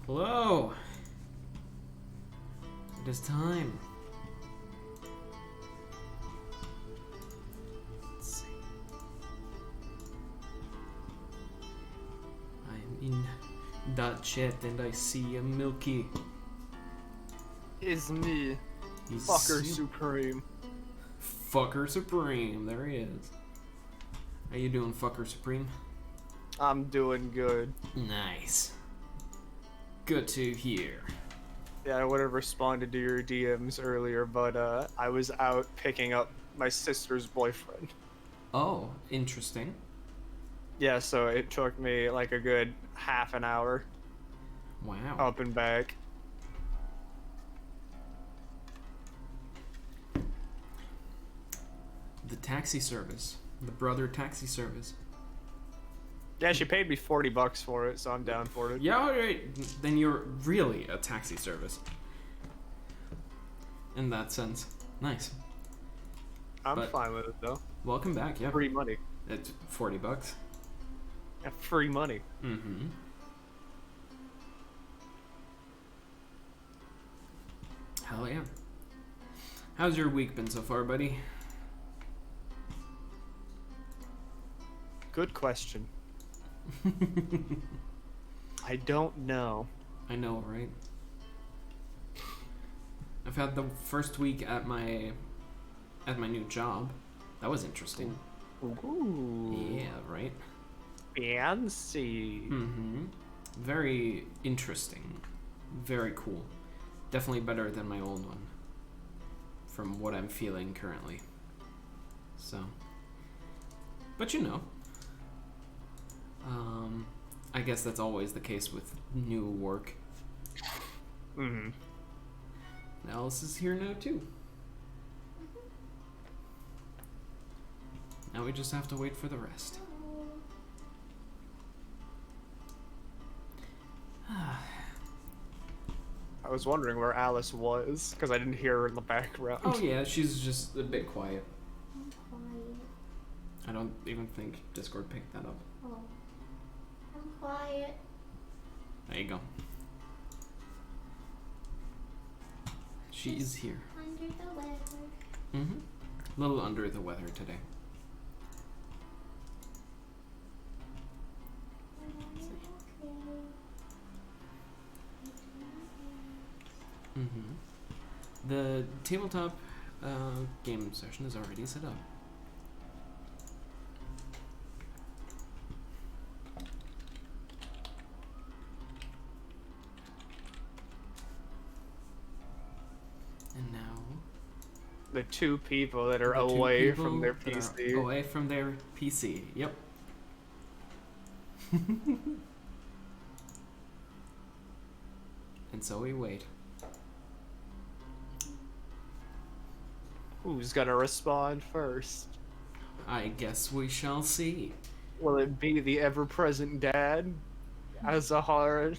Hello. It is time. Let's see. I'm in that chat and I see a Milky. Is me, He's Fucker Supreme. Fucker Supreme. There he is. How you doing, Fucker Supreme? I'm doing good. Nice. Good to hear. Yeah, I would have responded to your DMs earlier, but I was out picking up my sister's boyfriend. Oh, interesting. Yeah, so it took me like a good half an hour Wow. up and back. The taxi service. The brother taxi service. Yeah, she paid me $40 for it, so I'm down for it. Yeah, alright. Then you're really a taxi service. In that sense. Nice. I'm fine with it though. Welcome back, yeah. Free money. It's $40. Yeah, free money. Mm-hmm. Hell yeah. How's your week been so far, buddy? Good question. I don't know. I know, right? I've had the first week at my new job. That was interesting. Ooh. Yeah, right? Fancy. Mm-hmm. Very interesting. Very cool. Definitely better than my old one. From what I'm feeling currently. So. But you know. I guess that's always the case with new work. Mm-hmm. Alice is here now too. Now we just have to wait for the rest. I was wondering where Alice was, because I didn't hear her in the background. Oh yeah, she's just a bit quiet. I'm quiet. I don't even think Discord picked that up. Oh. I'm quiet. There you go. She is here. Under the weather. Mm-hmm. A little under the weather today. Mm-hmm. The tabletop game session is already set up. And now The two people that are the two away people from their that are PC. away from their PC. Yep. And so we wait. Who's gonna respond first? I guess we shall see. Will it be the ever-present dad, Azahar,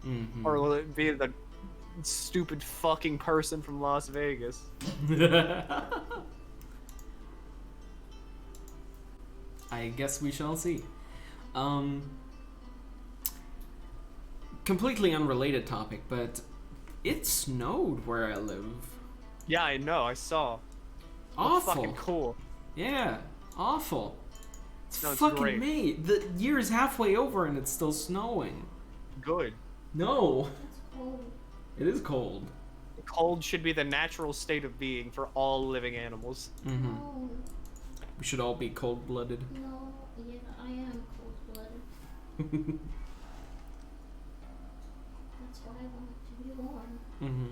Mm-hmm. or will it be the stupid fucking person from Las Vegas? I guess we shall see. Completely unrelated topic, but it snowed where I live. Yeah, I know. I saw. Awful. Fucking cool. Yeah, awful. It's No, it's fucking great. May. The year is halfway over and it's still snowing. Good. No, It's cold. it is cold. Cold should be the natural state of being for all living animals. Mm-hmm. No. We should all be cold-blooded. No. Yeah, I am cold-blooded. That's why I want to be warm. Mm-hmm.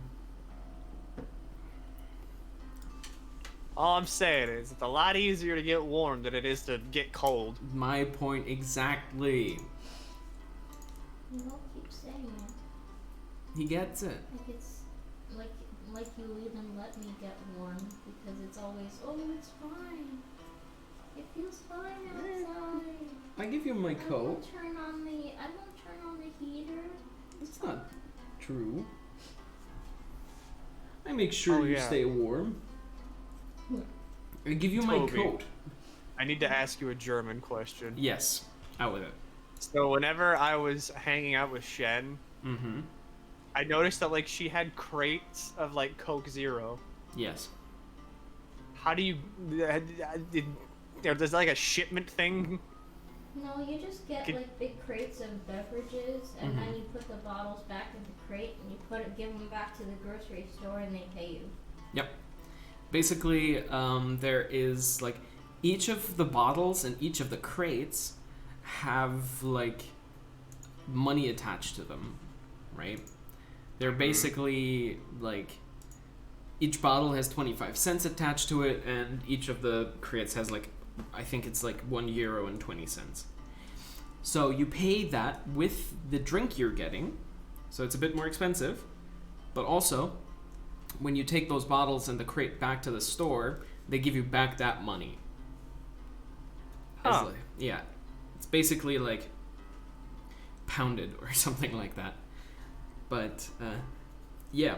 All I'm saying is, it's a lot easier to get warm than it is to get cold. My point exactly. You don't keep saying it. He gets it. Like it's like you even let me get warm because it's always, oh, it's fine. It feels fine outside. I give you my I coat. won't turn on the heater. It's not true. I make sure Oh, you yeah. stay warm. I give you my Toby. coat. I need to ask you a German question. Yes, out with it. So whenever I was hanging out with Shen, Mm-hmm. I noticed that like she had crates of like Coke Zero. Yes. How do you? There's like a shipment thing. No, you just get Could- like big crates of beverages, and then you put the bottles back in the crate, and you give them back to the grocery store, and they pay you. Yep. Basically, there is like each of the bottles and each of the crates have like money attached to them, right? They're basically like each bottle has 25 cents attached to it, and each of the crates has like, I think it's like €1.20. So you pay that with the drink you're getting, so it's a bit more expensive, but also when you take those bottles and the crate back to the store, they give you back that money. Huh. Yeah. It's basically like pounded or something like that. But yeah,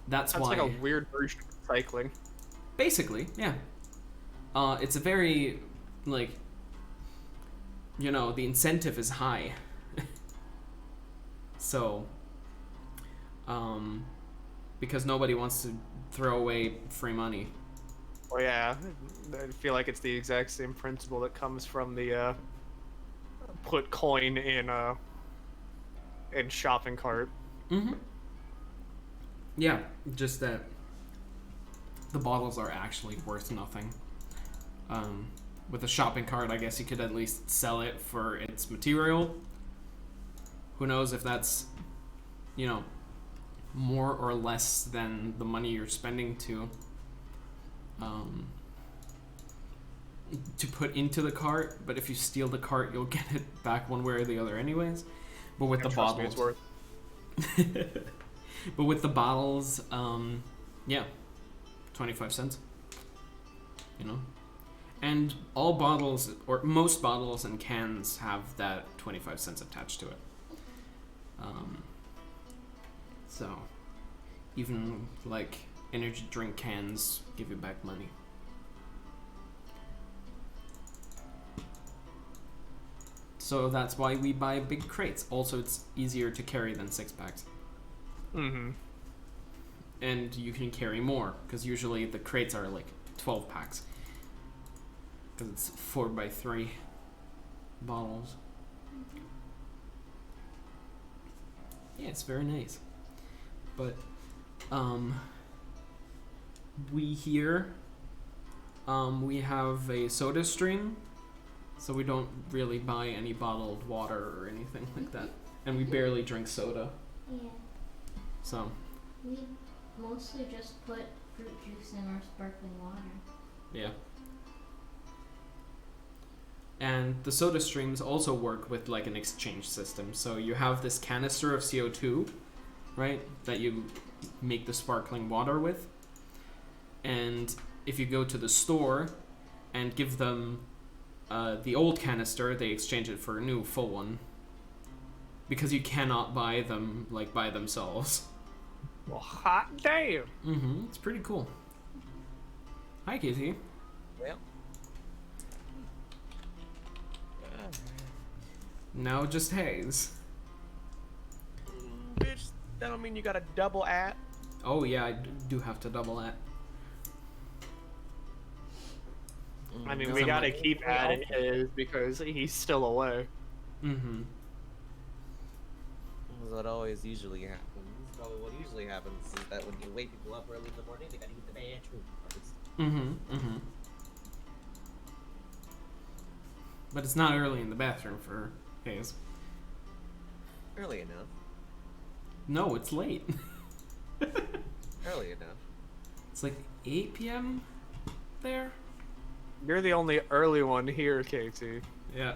that's That's why. like a weird version of cycling. Basically, yeah. It's a very like, you know, the incentive is high. So, because nobody wants to throw away free money. Oh yeah, I feel like it's the exact same principle that comes from the put coin in shopping cart. Mm-hmm. Yeah, just that the bottles are actually worth nothing. With a shopping cart, I guess you could at least sell it for its material. Who knows if that's, you know, more or less than the money you're spending to put into the cart. But if you steal the cart, you'll get it back one way or the other anyways. But with the Trust me, bottles, it's worth. but with the bottles, yeah, 25 cents. You know, and all bottles or most bottles and cans have that 25 cents attached to it. So even like energy drink cans give you back money. So that's why we buy big crates. Also, it's easier to carry than 6-packs. Mm-hmm. And you can carry more, because usually the crates are like 12 packs. Because it's 4x3 bottles. Yeah, it's very nice. But, we here, we have a soda stream, so we don't really buy any bottled water or anything like that. And we barely drink soda, Yeah. so, We mostly just put fruit juice in our sparkling water. yeah. And the soda streams also work with like an exchange system. So you have this canister of CO2, right, that you make the sparkling water with. And if you go to the store and give them the old canister, they exchange it for a new full one. Because you cannot buy them like by themselves. Well, hot damn. Mm-hmm. It's pretty cool. Hi, Casey. Well. Now just haze. Bitch, that don't mean you got a double at. Oh yeah, I do have to double that. I mean, Because we I'm gotta like- keep adding his because he's still away. Mm-hmm. What always usually happens. Probably what usually happens is that when you wake people up early in the morning, they gotta eat the bathroom first. Mm-hmm. Mm-hmm. But it's not early in the bathroom for Hayes. Early enough. No, it's late. Early enough. It's like 8 p.m. there. You're the only early one here, Katie. Yeah.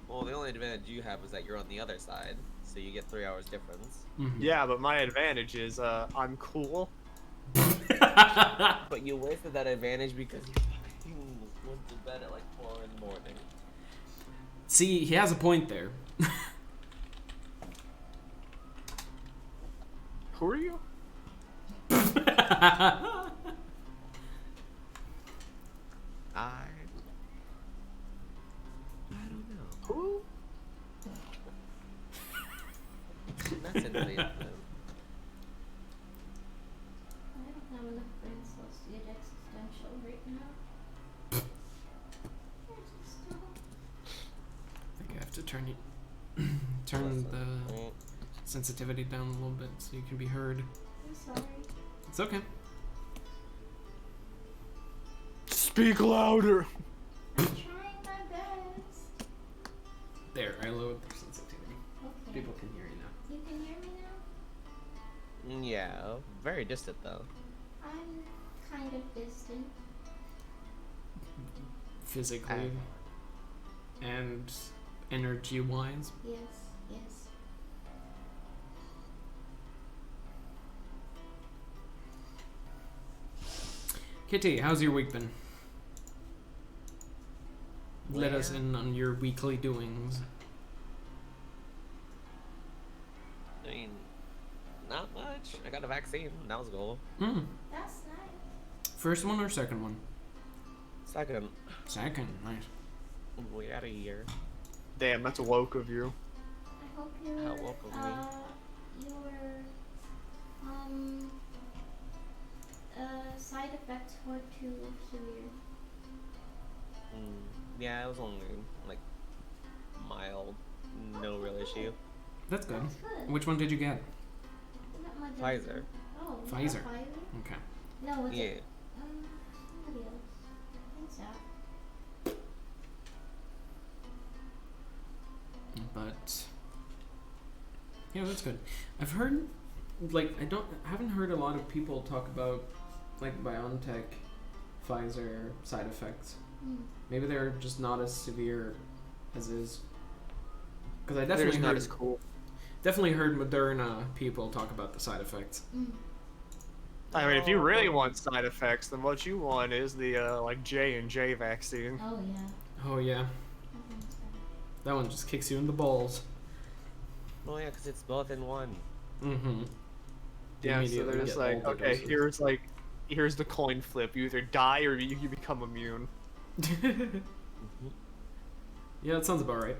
Well, the only advantage you have is that you're on the other side, so you get 3 hours difference. Mm-hmm. Yeah, but my advantage is I'm cool. But you wasted that advantage because you went to bed at like 4 in the morning. See, he has a point there. Who are you? Sensei. I don't have enough brain cells to get existential right now. I just don't. I think I have to turn the sensitivity down a little bit so you can be heard. I'm sorry. It's okay. Speak louder. I'm trying my best. There, I lowered the sensitivity. Okay. People can hear you now. You can hear me now? Yeah, very distant though. I'm kind of distant. Physically and energy-wise. Yes, yes. Kitty, how's your week been? Let us Yeah. in on your weekly doings. I mean, not much. I got a vaccine. That was cool. That's nice. First one or second one? Second, Second, nice. we had a year. Damn, that's woke of you. I hope your How woke of me. side effects weren't too severe. Yeah, it was only like mild, no real issue. That's good. That's good. Which one did you get? Not much Pfizer. Oh, you got Pfizer. Pfizer? Okay. No, it's Yeah. somebody else. What's that? But yeah, that's good. I've heard, like, I haven't heard a lot of people talk about like BioNTech, Pfizer side effects. Maybe they're just not as severe as is. Because I They're definitely just heard, not as cool. definitely heard Moderna people talk about the side effects. I mean, if you really want side effects, then what you want is the like J&J vaccine. Oh yeah. Oh yeah, That one's bad. that one just kicks you in the balls. Oh yeah, because it's both in one. Mm-hmm. Yeah, so Immediately they're just get like, all the okay, doses. here's the coin flip. You either die or you become immune. Yeah, that sounds about right.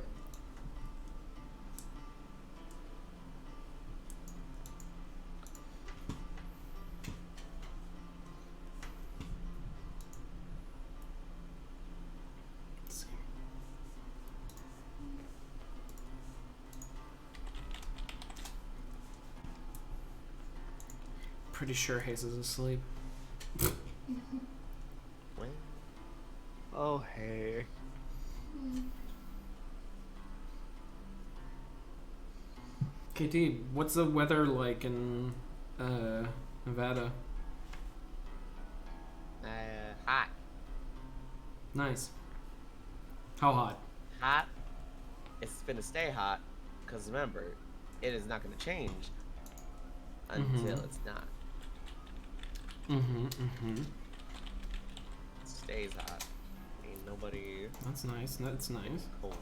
Let's see. Pretty sure Hayes is asleep. What? Oh hey. KT, what's the weather like in Nevada? Hot. Nice. How hot? Hot. It's gonna stay hot, because remember, it is not gonna change until it's not. It stays hot. Ain't nobody That's nice. That's nice. cold.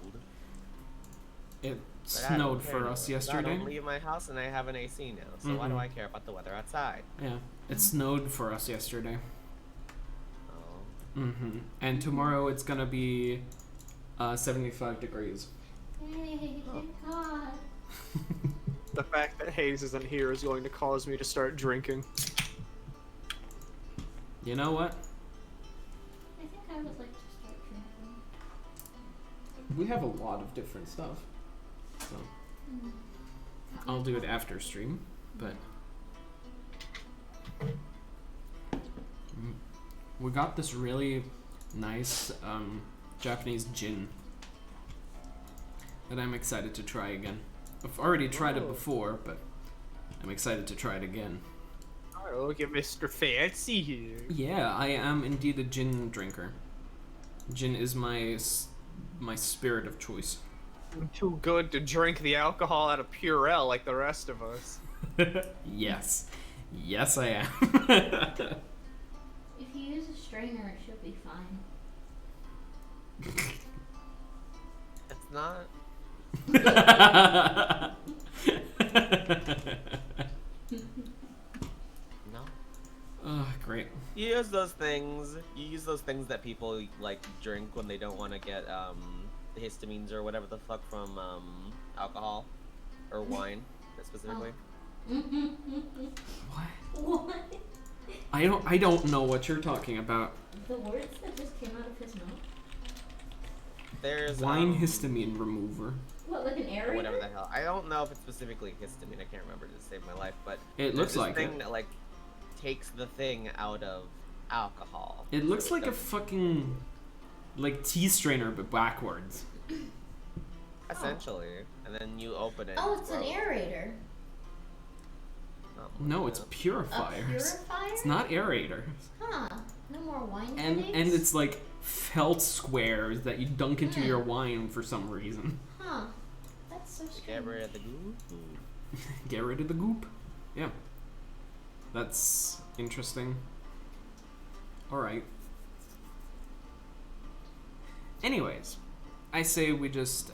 It But I don't snowed care for anymore, us 'cause I yesterday. don't leave my house and I have an AC now, so why do I care about the weather outside? Yeah, it snowed for us yesterday. Oh. And tomorrow it's gonna be 75 degrees. Yay, thank God. The fact that Hayes isn't here is going to cause me to start drinking. You know what? I think I would like to start drinking. We have a lot of different stuff. So I'll do it after stream, but we got this really nice Japanese gin that I'm excited to try again. I've already tried it before, but I'm excited to try it again. Oh, look at Mr. Fancy here. Yeah, I am indeed a gin drinker. Gin is my spirit of choice. I'm too good to drink the alcohol out of Purell like the rest of us. Yes. Yes, I am. If you use a strainer, it should be fine. It's not. No. Great. You use those things. You use those things that people like drink when they don't want to get the histamines or whatever the fuck from alcohol or wine. specifically. What? What? I don't know what you're talking about. The words that just came out of his mouth? There's Wine histamine remover. What, like an or aerator? whatever the hell. I don't know if it's specifically histamine. I can't remember to save my life, but It there's looks this like thing it. that like takes the thing out of alcohol. It looks So like a doesn't- fucking like tea strainer but backwards. essentially, and then you open it. Oh, and it's an throw it. aerator. Oh, No, it's yeah. A purifiers. purifier? It's not aerators. Huh. No more wine And headaches? it's like felt squares that you dunk into Hmm. your wine for some reason. Huh. That's so To strange. get rid of the goo. Get rid of the goop. Yeah. That's interesting. Alright. Anyways, I say we just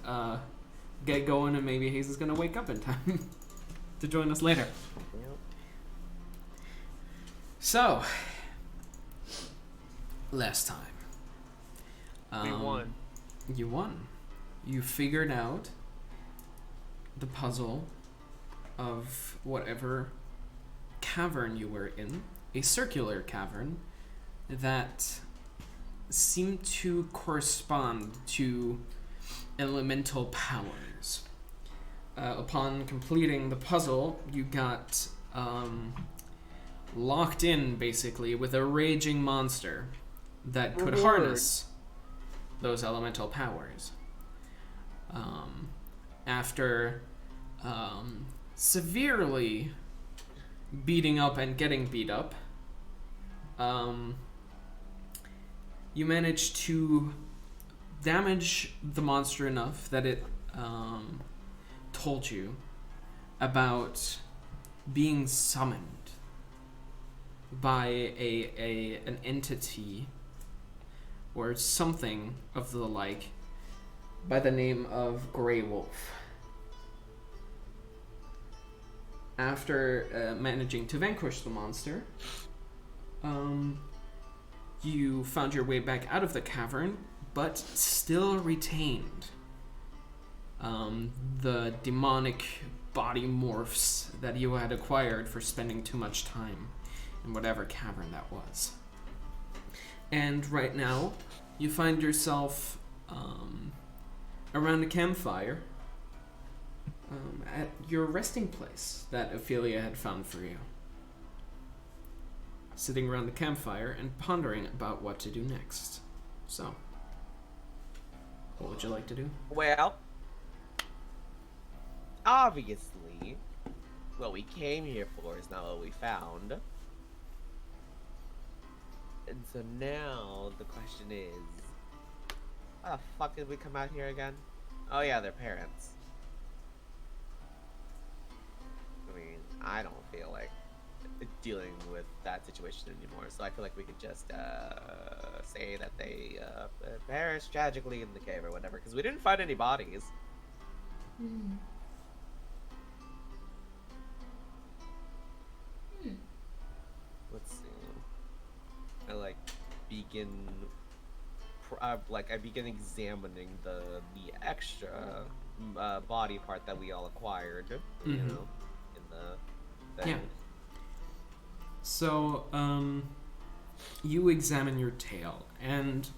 get going and maybe Hayes is gonna wake up in time to join us later. Yep. So, last time. We won. You won. You figured out the puzzle of whatever cavern you were in, a circular cavern that seemed to correspond to elemental powers. Upon completing the puzzle, you got locked in basically with a raging monster that could Reward. harness those elemental powers. After severely beating up and getting beat up, you managed to damage the monster enough that it told you about being summoned by an entity or something of the like by the name of Grey Wolf. After managing to vanquish the monster, you found your way back out of the cavern, but still retained the demonic body morphs that you had acquired for spending too much time in whatever cavern that was. And right now, you find yourself around a campfire at your resting place that Ophelia had found for you. Sitting around the campfire and pondering about what to do next. So, what would you like to do? Well, obviously, what we came here for is not what we found. And so now the question is, why the fuck did we come out here again? Oh yeah, their parents. I mean, I don't feel like dealing with that situation anymore, so I feel like we could just say that they perished tragically in the cave or whatever, because we didn't find any bodies. Hmm. Let's see. I begin examining the extra body part that we all acquired. You Mhm. know, in the thing. Yeah. So, you examine your tail, and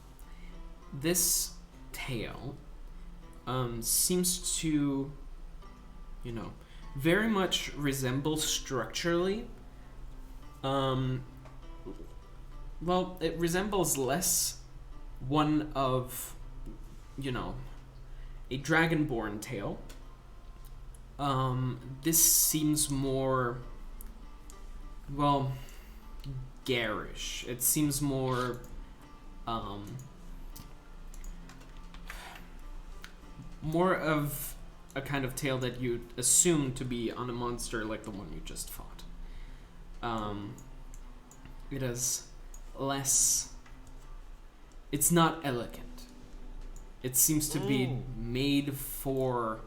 this tail seems to, very much resemble structurally. Well, it resembles less one of, a dragonborn tail. This seems more, well, garish. It seems more, more of a kind of tail that you'd assume to be on a monster like the one you just fought. It is less. It's not elegant. It seems to be made for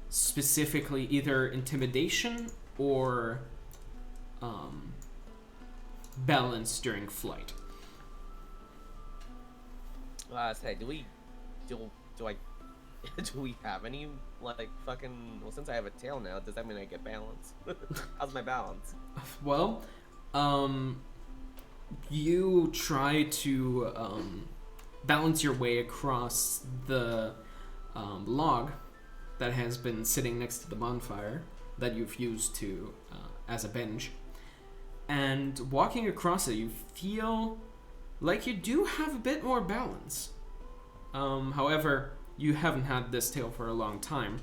specifically either intimidation or balance during flight. Well, I say, do I Do we have any, like, fucking... Well, since I have a tail now, does that mean I get balance? How's my balance? Well, you try to balance your way across the log that has been sitting next to the bonfire that you've used to as a bench. And walking across it, you feel like you do have a bit more balance. However, you haven't had this tail for a long time,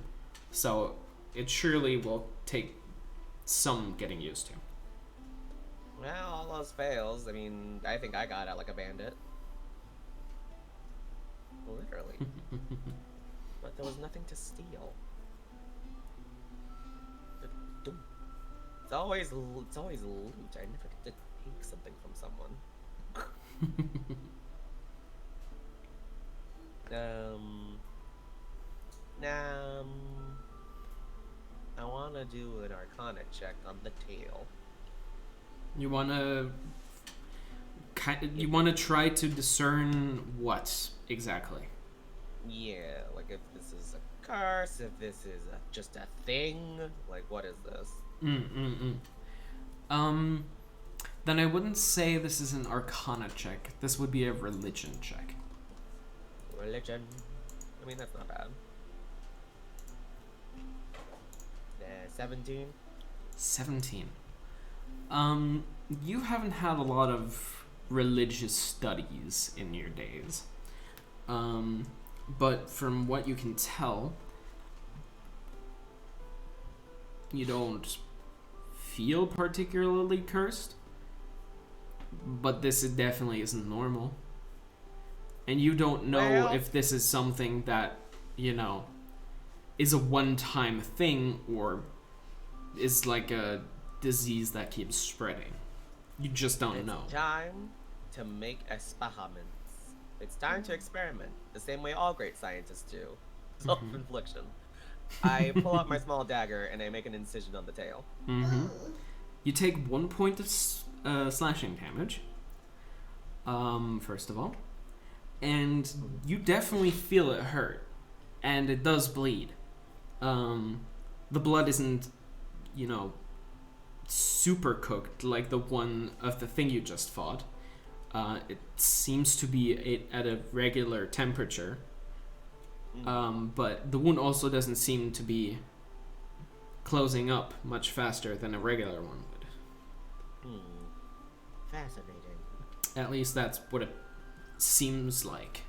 so it surely will take some getting used to. Well, all those fails. I mean, I think I got out like a bandit. Literally. But there was nothing to steal. It's always loot. I never get to take something from someone. I want to do an Arcana check on the tail. You wanna try to discern what exactly? Yeah, like if this is a curse, if this is just a thing, like what is this? Then I wouldn't say this is an Arcana check. This would be a religion check. Religion. I mean, that's not bad. 17. 17. You haven't had a lot of religious studies in your days. But from what you can tell, you don't feel particularly cursed. But this definitely isn't normal. And you don't know if this is something that, is a one-time thing or is like a disease that keeps spreading. You just don't know. It's time to make experiments. It's time to experiment, the same way all great scientists do. Self-infliction. I pull out my small dagger and I make an incision on the tail. You take 1 point of slashing damage, first of all. And you definitely feel it hurt. And it does bleed. The blood isn't, super cooked like the one of the thing you just fought. It seems to be at a regular temperature. But the wound also doesn't seem to be closing up much faster than a regular one would. Fascinating. At least that's what it seems like,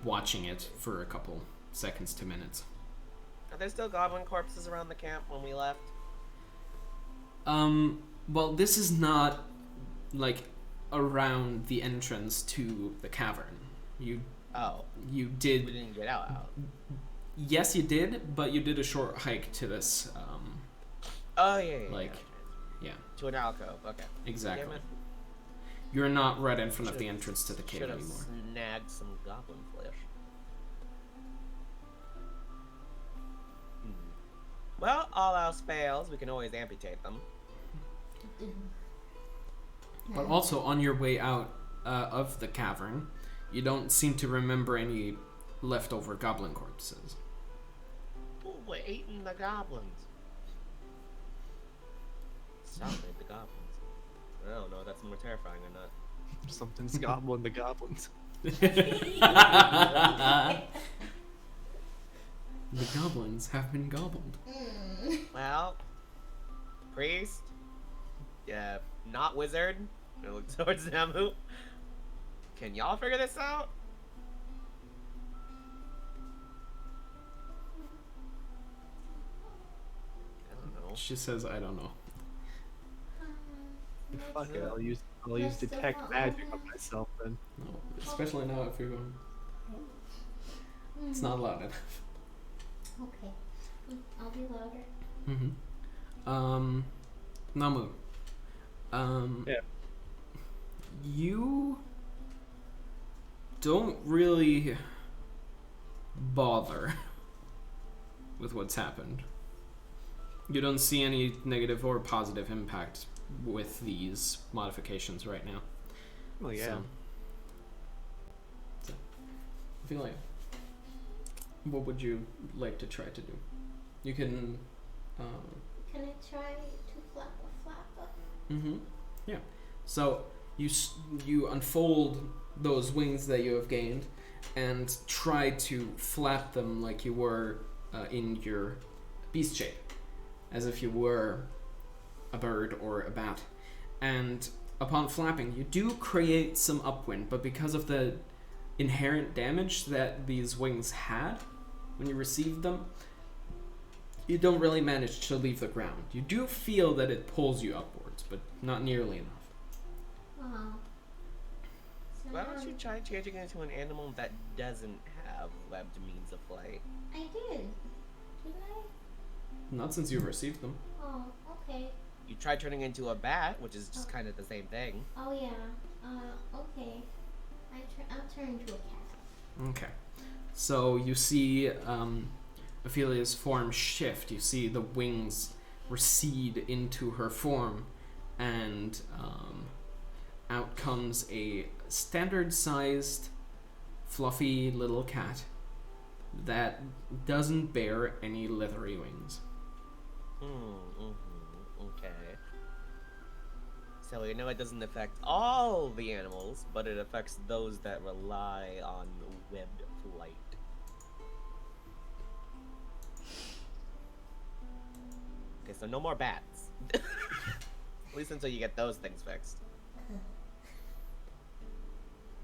watching it for a couple seconds to minutes. Are there still goblin corpses around the camp when we left? Well, this is not, around the entrance to the cavern. You did... We didn't get out. Yes, you did, but you did a short hike to this, Yeah. To an alcove, okay. Exactly. You're not right in front of the entrance to the cave anymore. Should've snagged some goblin flesh. Well, all else fails, we can always amputate them. But also, on your way out of the cavern, you don't seem to remember any leftover goblin corpses. Ooh, we're eating the goblins. Salivate the goblins. I don't know if that's more terrifying or not. Something's gobbling the goblins. The goblins have been gobbled. Well, priest, not wizard. I look towards Namu. Can y'all figure this out? I don't know. She says, I don't know. Fuck it, I'll use detect magic on myself then. No, especially now if you're going. It's not loud enough. Okay. I'll be louder. Namu. Yeah. You don't really bother with what's happened. You don't see any negative or positive impact with these modifications right now. Well, yeah. So I feel like what would you like to try to do? You can. Can I try to flap a flapper? Mm-hmm. Yeah. So you unfold those wings that you have gained, and try to flap them like you were in your beast shape, as if you were a bird or a bat. And upon flapping, you do create some upwind, but because of the inherent damage that these wings had when you received them, you don't really manage to leave the ground. You do feel that it pulls you upwards, but not nearly enough. Oh. So Why don't you try changing into an animal that doesn't have webbed means of flight? I did. Didn't I? Not since you've received them. Oh, okay. You tried turning into a bat, which is just kind of the same thing. Oh yeah. Okay. I'll turn into a cat. Okay. So you see Ophelia's form shift. You see the wings recede into her form, and out comes a standard-sized, fluffy little cat that doesn't bear any leathery wings. Okay. So we know it doesn't affect all the animals, but it affects those that rely on webbed flight. Okay, so no more bats. At least until you get those things fixed.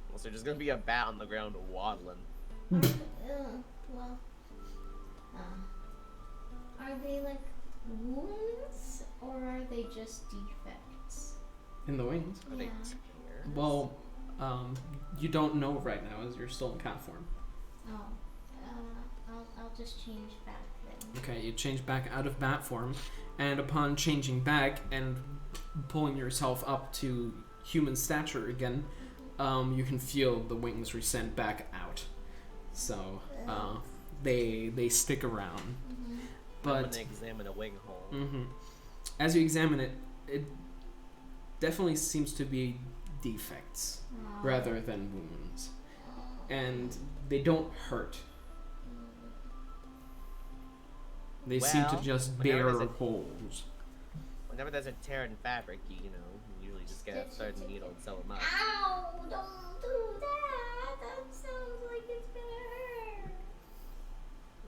Unless there's just gonna be a bat on the ground waddling. Well, are they like wounds or are they just defects? In the wings? Are they Yeah. tears? Well, you don't know right now as you're still in cat form. Oh, I'll just change back then. Okay, you change back out of bat form, and upon changing back and pulling yourself up to human stature again, you can feel the wings resent back out. So they stick around. Mm-hmm. I'm But gonna examine a wing hole. as you examine it, it definitely seems to be defects rather than wounds, and they don't hurt. They seem to Well, just whenever bear there's a- holes. Whenever there's a tear in fabric, you usually just get a thread and needle and sew them up. Ow! Don't do that! That sounds like it's gonna hurt.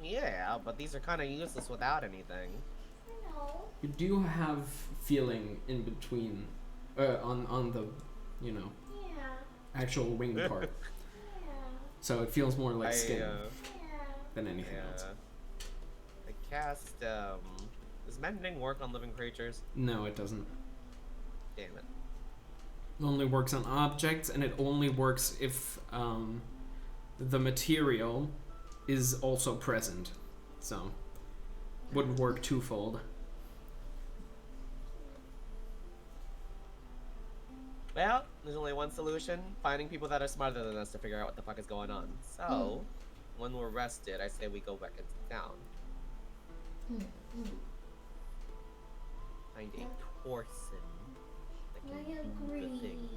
Yeah, but these are kind of useless without anything. I know. You do have feeling in between, on the, Yeah. actual wing part. Yeah. So it feels more like skin Yeah. than anything else. I cast, does mending work on living creatures? No, it doesn't. Damn it. It only works on objects, and it only works if the material is also present. So, wouldn't work twofold. Well, there's only one solution. Finding people that are smarter than us to figure out what the fuck is going on. So, when we're rested, I say we go back into town. Find a person that I can do the agree. thing.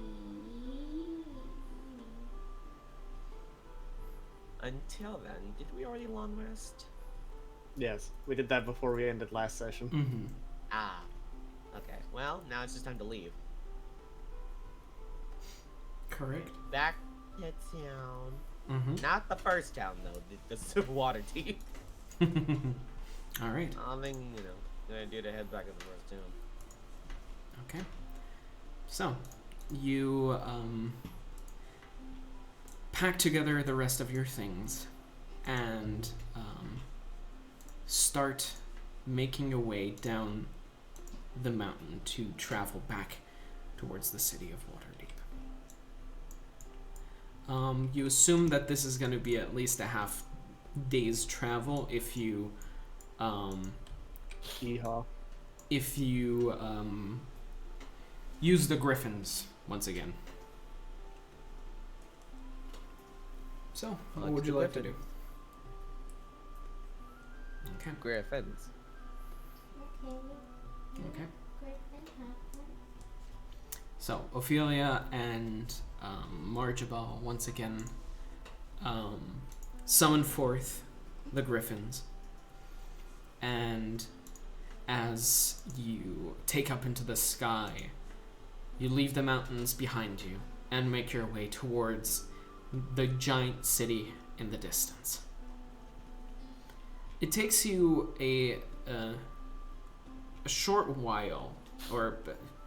Until then, did we already long rest? Yes, we did that before we ended last session. Mm-hmm. Ah. Okay, well, now it's just time to leave. Correct. Back to town. Mm-hmm. Not the first town, though. The Waterdeep. All right. Nothing, gonna do to head back to the first town. Okay. So, you pack together the rest of your things and start making your way down the mountain to travel back towards the city of Waterdeep. You assume that this is going to be at least a half day's travel if you Yeehaw. use the griffins once again. So, what would you like to do? Okay. Griffins. Okay. Okay. Great thing happened. So, Ophelia and Marjabal once again summon forth the griffins. And as you take up into the sky, you leave the mountains behind you and make your way towards the giant city in the distance. It takes you a short while, or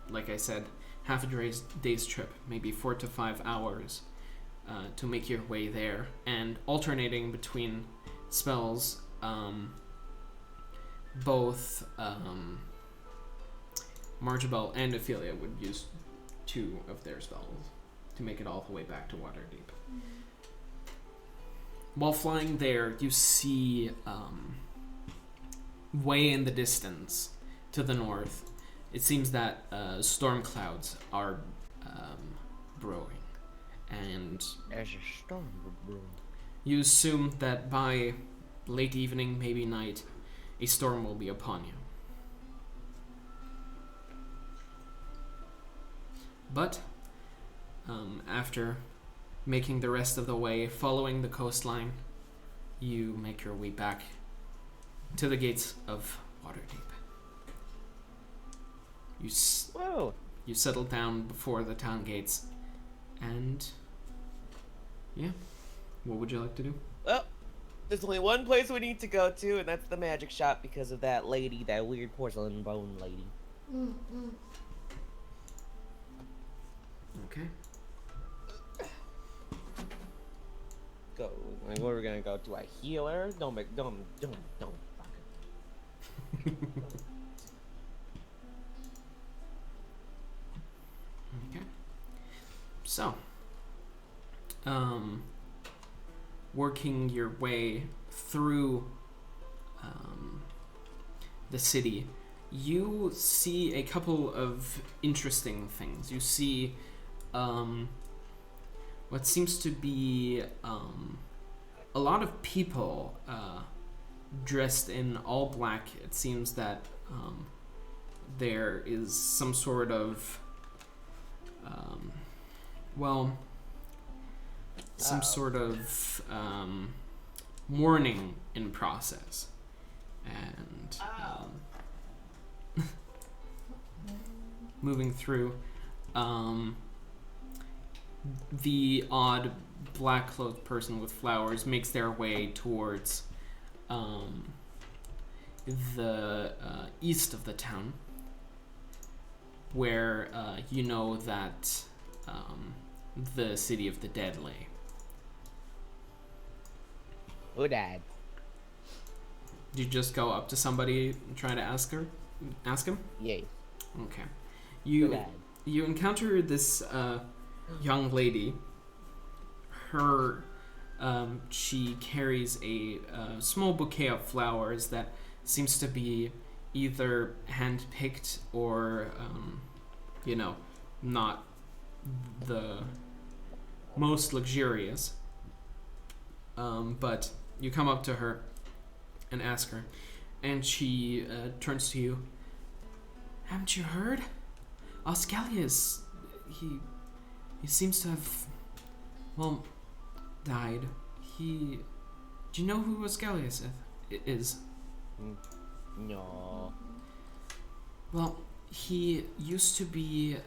like I said, half a day's trip, maybe 4 to 5 hours, to make your way there, and alternating between spells. Both Marjabel and Ophelia would use 2 of their spells to make it all the way back to Waterdeep. While flying there, you see way in the distance to the north, it seems that storm clouds are brewing, and There's a storm brewing. you assume that by late evening, maybe night, a storm will be upon you. But after making the rest of the way, following the coastline, you make your way back to the gates of Waterdeep. Whoa! You settle down before the town gates, and yeah, what would you like to do? Well, there's only one place we need to go to, and that's the magic shop because of that lady, that weird porcelain bone lady. Okay. Go. Like, we're gonna go to a healer. Don't fuck it. Okay. So, working your way through the city, you see a couple of interesting things. You see what seems to be a lot of people dressed in all black. It seems that there is some sort of some sort of mourning in process, and moving through, the odd black clothed person with flowers makes their way towards the east of the town, where you know that the city of the dead lay. Who died? You just go up to somebody and try to ask him? Yay. Okay. Who died? You encounter this young lady. Her she carries a small bouquet of flowers that seems to be either hand-picked or not the most luxurious. But you come up to her and ask her, and she turns to you. Haven't you heard? Oscalius, he seems to have, died. Do you know who Oscalius is? No. Well, he used to be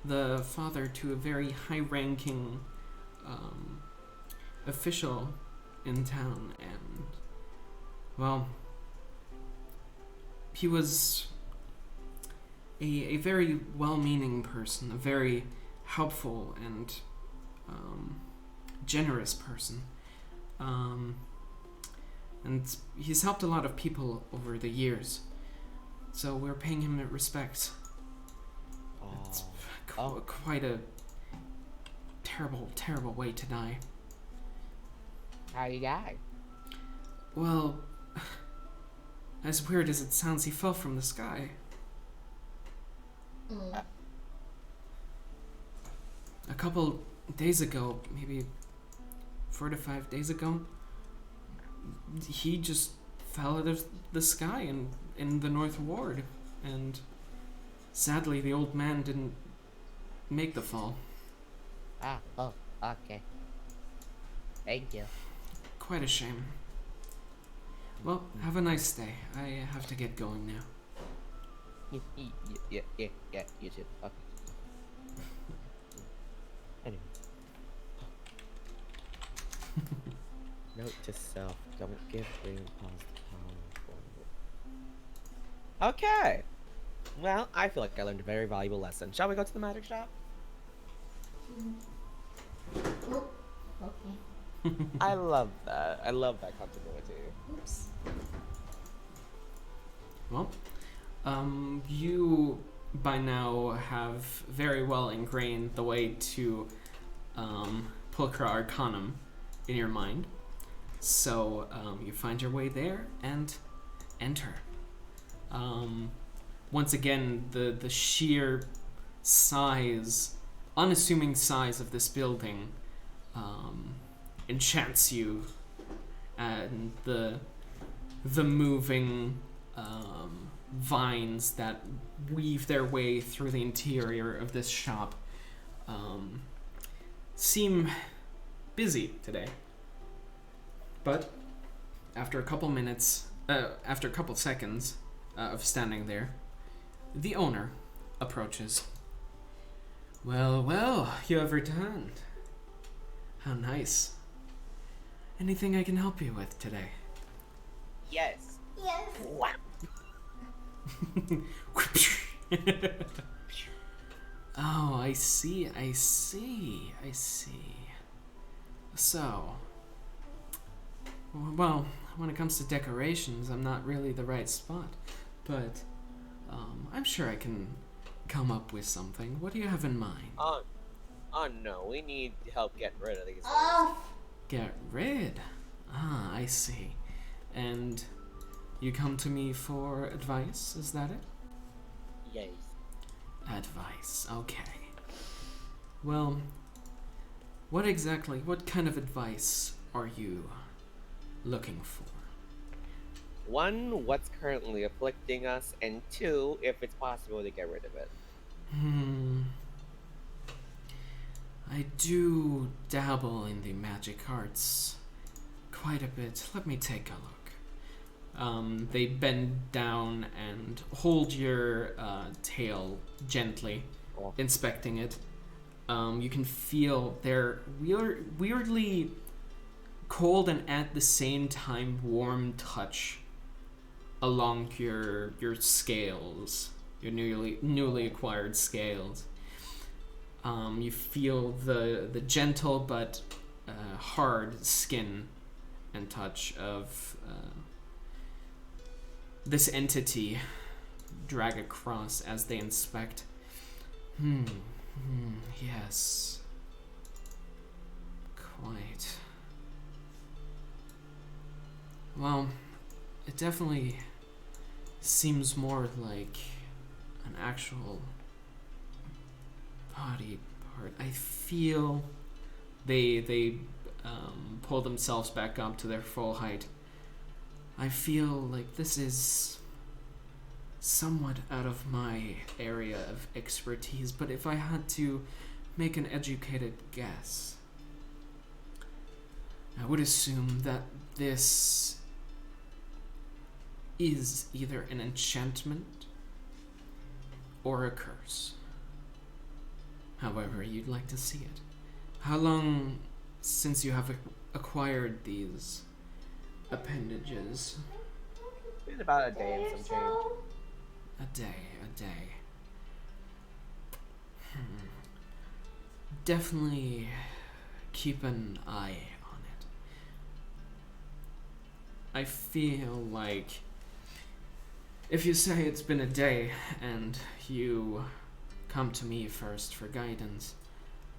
the father to a very high-ranking official in town, and he was a very well-meaning person, a very helpful and generous person, and he's helped a lot of people over the years, so we're paying him respects. It's quite a terrible way to die. How you die? Well, as weird as it sounds, he fell from the sky. A couple days ago, maybe 4 to 5 days ago, he just fell out of the sky in the North Ward, and sadly the old man didn't make the fall. Okay. Thank you. quite a shame. Well, have a nice day. I have to get going now. Yeah, you too. Okay. Anyway. Note to self, don't give grandpa's the power. Okay. Well, I feel like I learned a very valuable lesson. Shall we go to the magic shop? Oh, okay. I love that. I love that continuity. Oops. Well, you by now have very well ingrained the way to Pulchra Arcanum in your mind. So you find your way there and enter. Once again, the sheer size, unassuming size of this building enchants you, and the moving vines that weave their way through the interior of this shop seem busy today. But after a couple seconds of standing there, the owner approaches. Well, you have returned. How nice. Anything I can help you with today? Yes. Yes. Wow. Oh, I see. So, well, when it comes to decorations, I'm not really the right spot, but I'm sure I can come up with something. What do you have in mind? Oh no, we need help getting rid of these things. Oh. Get rid? Ah, I see. And you come to me for advice, is that it? Yes. Advice, okay. Well, what kind of advice are you looking for? One, what's currently afflicting us, and two, if it's possible to get rid of it. I do dabble in the magic arts quite a bit. Let me take a look. They bend down and hold your tail gently, Oh. inspecting it. You can feel their weirdly cold and at the same time warm touch along your scales, your newly acquired scales. You feel the gentle but hard skin and touch of this entity drag across as they inspect. Yes. Quite. Well, it definitely seems more like an actual body part. I feel they pull themselves back up to their full height. I feel like this is somewhat out of my area of expertise, but if I had to make an educated guess, I would assume that this is either an enchantment or a curse. However you'd like to see it. How long since you have acquired these appendages? Been about a day and some change. A day. Definitely keep an eye on it. I feel like if you say it's been a day and you come to me first for guidance,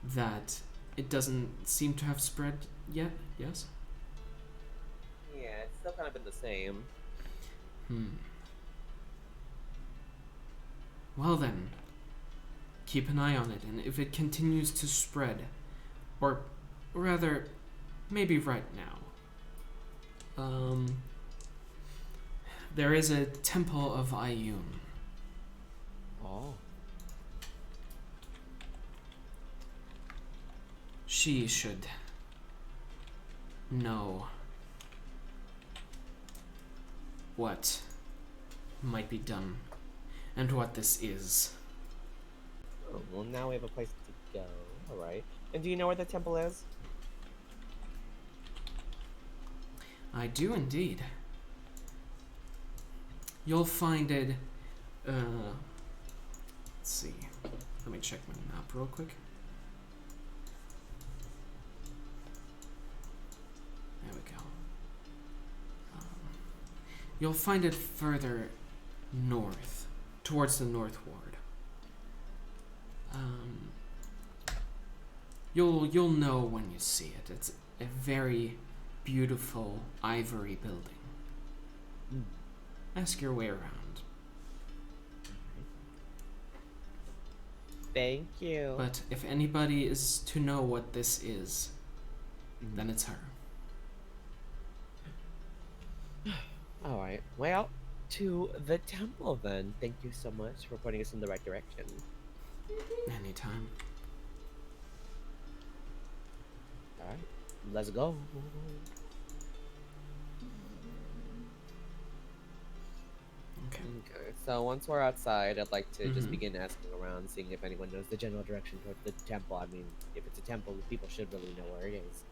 that it doesn't seem to have spread yet, yes? Yeah, it's still kind of been the same. Well then, keep an eye on it, and if it continues to spread, or rather, maybe right now, there is a temple of Ayun. Oh. She should know what might be done and what this is. Oh, well, now we have a place to go. Alright. And do you know where the temple is? I do indeed. You'll find it, let's see. Let me check my map real quick. There we go. You'll find it further north, towards the North Ward. You'll know when you see it. It's a very beautiful ivory building. Ask your way around. Thank you. But if anybody is to know what this is, then it's her. Alright, well, to the temple then. Thank you so much for putting us in the right direction. Anytime. Alright, let's go. Okay. Okay, so once we're outside, I'd like to just begin asking around, seeing if anyone knows the general direction towards the temple. I mean, if it's a temple, people should really know where it is.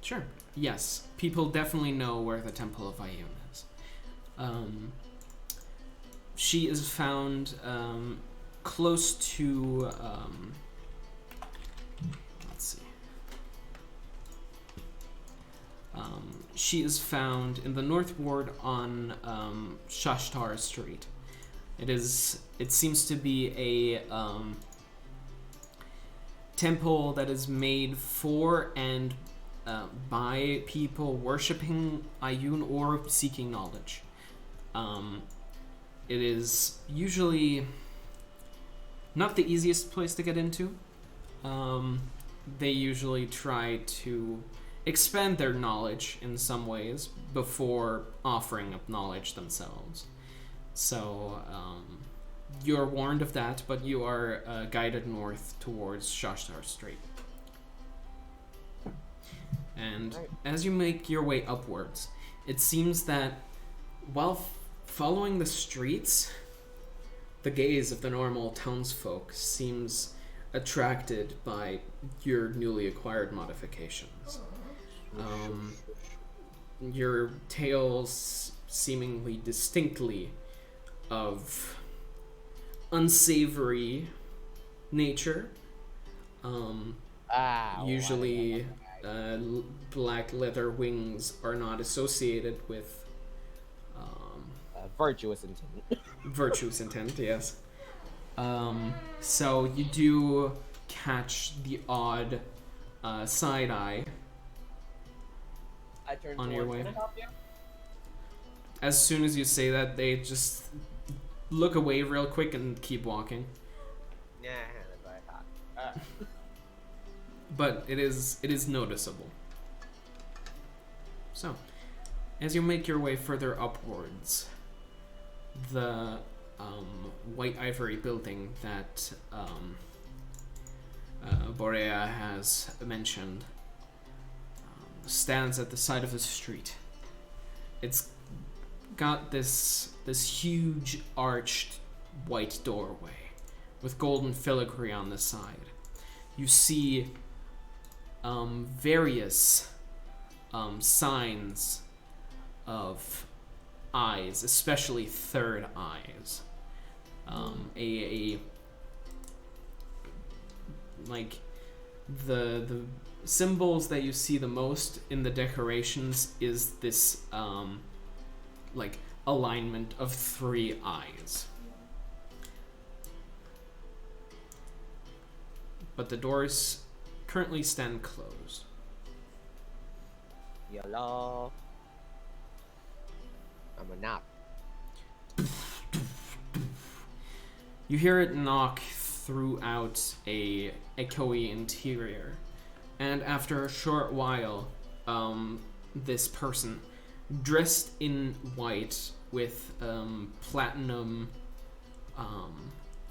Sure. Yes, people definitely know where the Temple of Iyun is. She is found close to. Let's see. She is found in the North Ward on Shashtar Street. It seems to be a temple that is made for and by people worshipping Iyun or seeking knowledge. It is usually not the easiest place to get into. They usually try to expand their knowledge in some ways before offering up knowledge themselves. So you're warned of that, but you are guided north towards Shashtar Street. And as you make your way upwards, it seems that while following the streets, the gaze of the normal townsfolk seems attracted by your newly acquired modifications. Your tales seemingly distinctly of unsavory nature. Usually black leather wings are not associated with Virtuous intent. virtuous intent, yes. So you do catch the odd side eye I turn on your towards- way. Can I help you? As soon as you say that, they just look away real quick and keep walking. Nah, that's what I thought. But it is noticeable. So, as you make your way further upwards, the white ivory building that Borea has mentioned stands at the side of the street. It's got this huge arched white doorway with golden filigree on the side. You see various signs of eyes, especially third eyes. Like the symbols that you see the most in the decorations is this like alignment of three eyes. But the doors currently stand closed. YOLO. I'm a knock. You hear it knock throughout a echoey interior, and after a short while, this person, dressed in white with platinum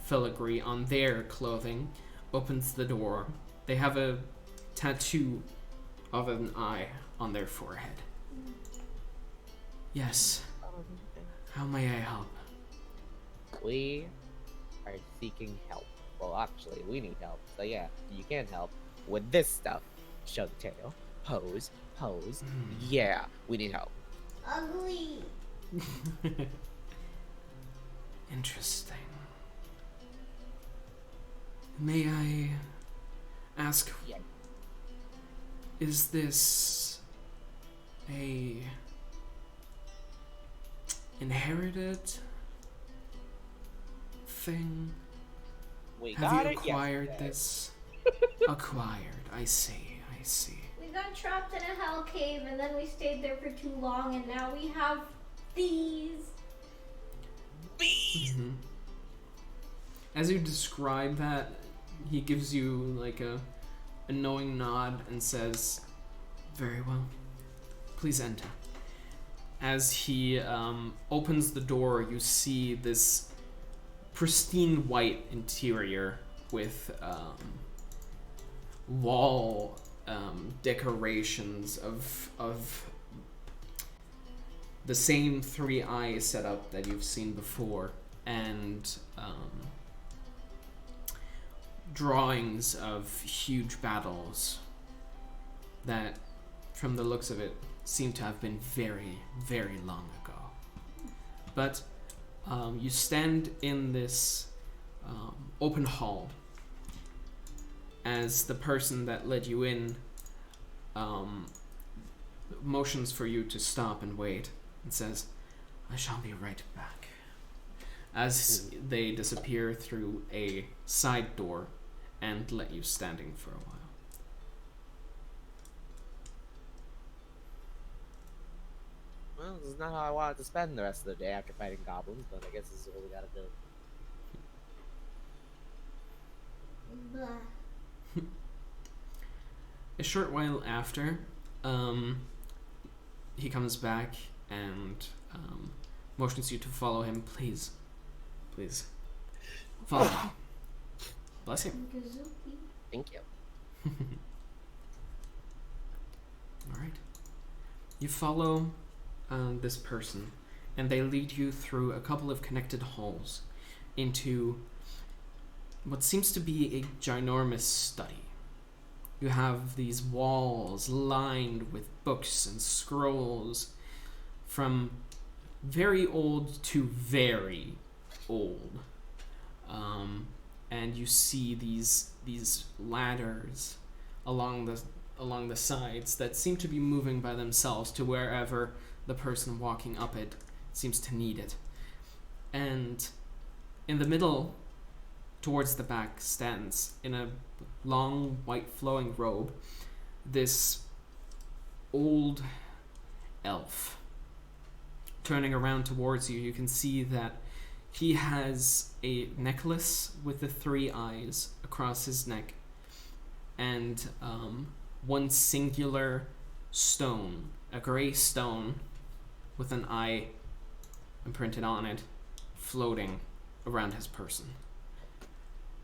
filigree on their clothing, opens the door. They have a tattoo of an eye on their forehead. Yes. How may I help? We are seeking help. Well, actually, we need help. So yeah, you can help with this stuff. Show the tail. Pose. Pose. Yeah, we need help. Ugly. Interesting. May I ask, Yeah. is this a inherited thing? We Have got you it acquired yesterday. this? Acquired. I see. I see. We got trapped in a hell cave and then we stayed there for too long and now we have these. Mhm. As you describe that, he gives you like a knowing nod and says, "Very well. Please enter." As he opens the door, you see this pristine white interior with wall decorations of the same 3-eye setup that you've seen before, and drawings of huge battles that, from the looks of it, seem to have been very, very long ago. But you stand in this open hall as the person that led you in motions for you to stop and wait and says, "I shall be right back," as they disappear through a side door and let you standing for a while. Well, this is not how I wanted to spend the rest of the day after fighting goblins, but I guess this is what we gotta do. Blah. A short while after, he comes back and motions you to follow him. Please, please, follow me. Bless you. Gazuki. Thank you. All right. You follow this person, and they lead you through a couple of connected halls into what seems to be a ginormous study. You have these walls lined with books and scrolls from very old to very old. And you see these ladders along the sides that seem to be moving by themselves to wherever the person walking up it seems to need it. And in the middle, towards the back, stands, in a long white flowing robe, this old elf. Turning around towards you, you can see that he has a necklace with the 3 eyes across his neck, and one singular stone, a gray stone with an eye imprinted on it, floating around his person.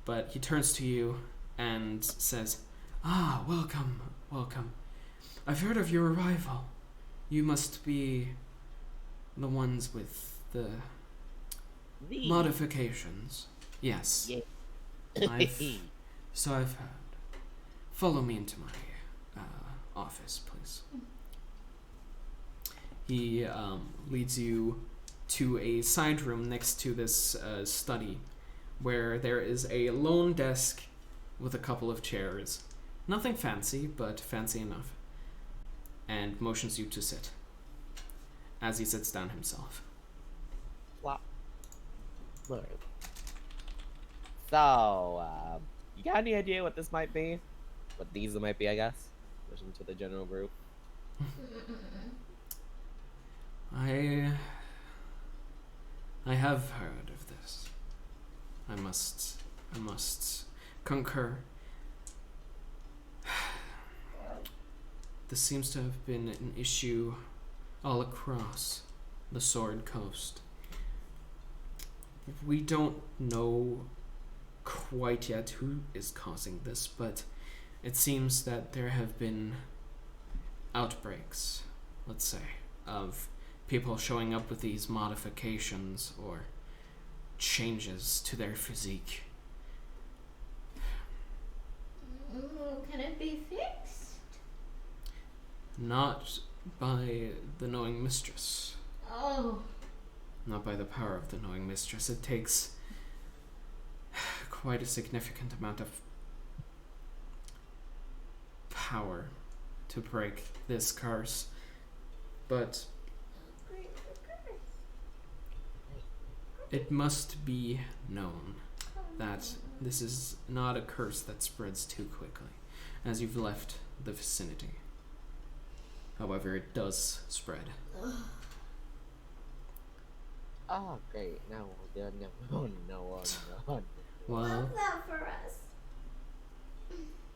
But he turns to you and says, "Ah, welcome, welcome. I've heard of your arrival. You must be the ones with the modifications." "Yes, Yeah. so I've heard. Follow me into my office, please." He leads you to a side room next to this study, where there is a lone desk with a couple of chairs. Nothing fancy, but fancy enough. And motions you to sit, as he sits down himself. Flop. Lord. So, you got any idea what this might be? What these might be, I guess? Listen to the general group. I have heard of this. I must concur. This seems to have been an issue all across the Sword Coast. We don't know quite yet who is causing this, but it seems that there have been outbreaks, let's say, of people showing up with these modifications or changes to their physique. Can it be fixed? Not by the knowing mistress. Oh. Not by the power of the knowing mistress. It takes quite a significant amount of power to break this curse. But it must be known that this is not a curse that spreads too quickly, as you've left the vicinity. However, it does spread. Oh, great. Now we'll do no. Well, Love that for us.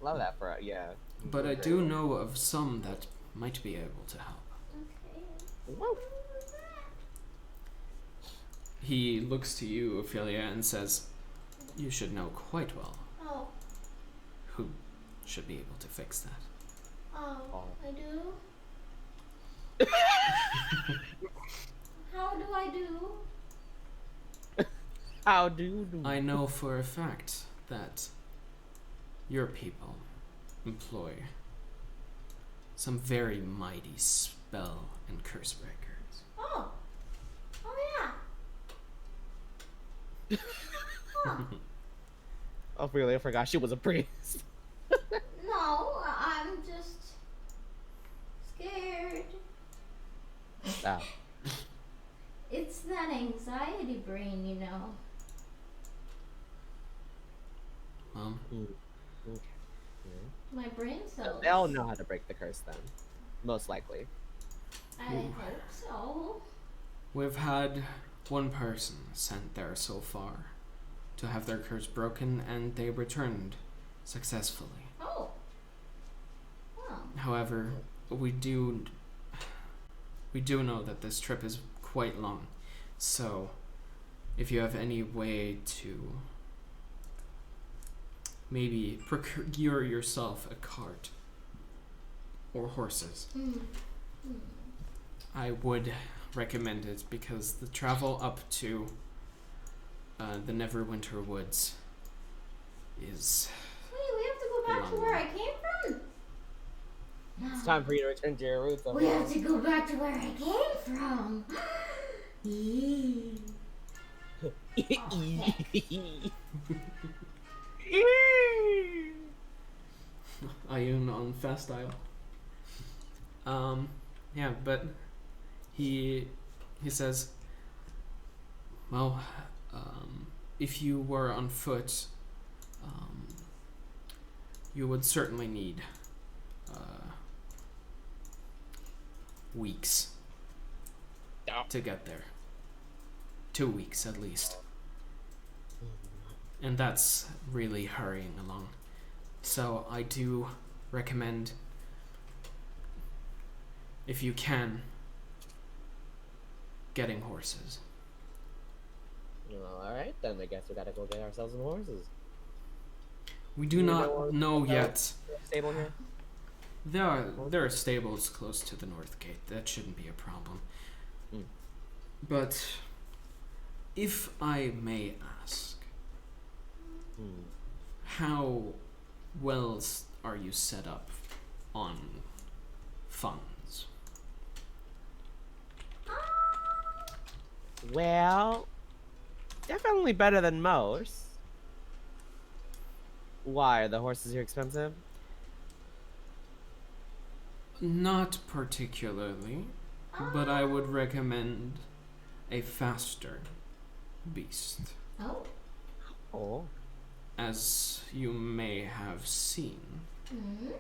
Love that for yeah. but I do know of some that might be able to help. Okay. Woo. He looks to you, Ophelia, and says, "You should know quite well Oh. who should be able to fix that." Oh. I do. How do I do? How do you do? I know for a fact that your people employ some very mighty spell and curse breakers. Oh. Oh yeah. Huh. Oh, really? I forgot she was a priest. No, I'm just scared. Ah. It's that anxiety brain, you know. Well, Okay. My brain cells. They'll know how to break the curse then. Most likely. I hope so. we've had one person sent there so far to have their curse broken, and they returned successfully. Oh. Well. However, we do know that this trip is quite long, so if you have any way to maybe procure yourself a cart or horses, I would recommend it, because the travel up to the Neverwinter Woods is... Wait, we have to go back to where I came from? It's time for you to return to your roots. We have to go back to where I came from. Eee. Ayun on Fast Isle. Yeah, but he says, well, if you were on foot, you would certainly need weeks to get there. 2 weeks at least. And that's really hurrying along. So I do recommend, if you can, getting horses. Alright, then I guess we gotta go get ourselves some horses. We do not know yet. Stable here? There are stables close to the north gate. That shouldn't be a problem. But if I may ask, how well are you set up on funds? Well, definitely better than most. Why? Are the horses here expensive? Not particularly, but I would recommend a faster beast. Oh. Oh. As you may have seen, Mm-hmm.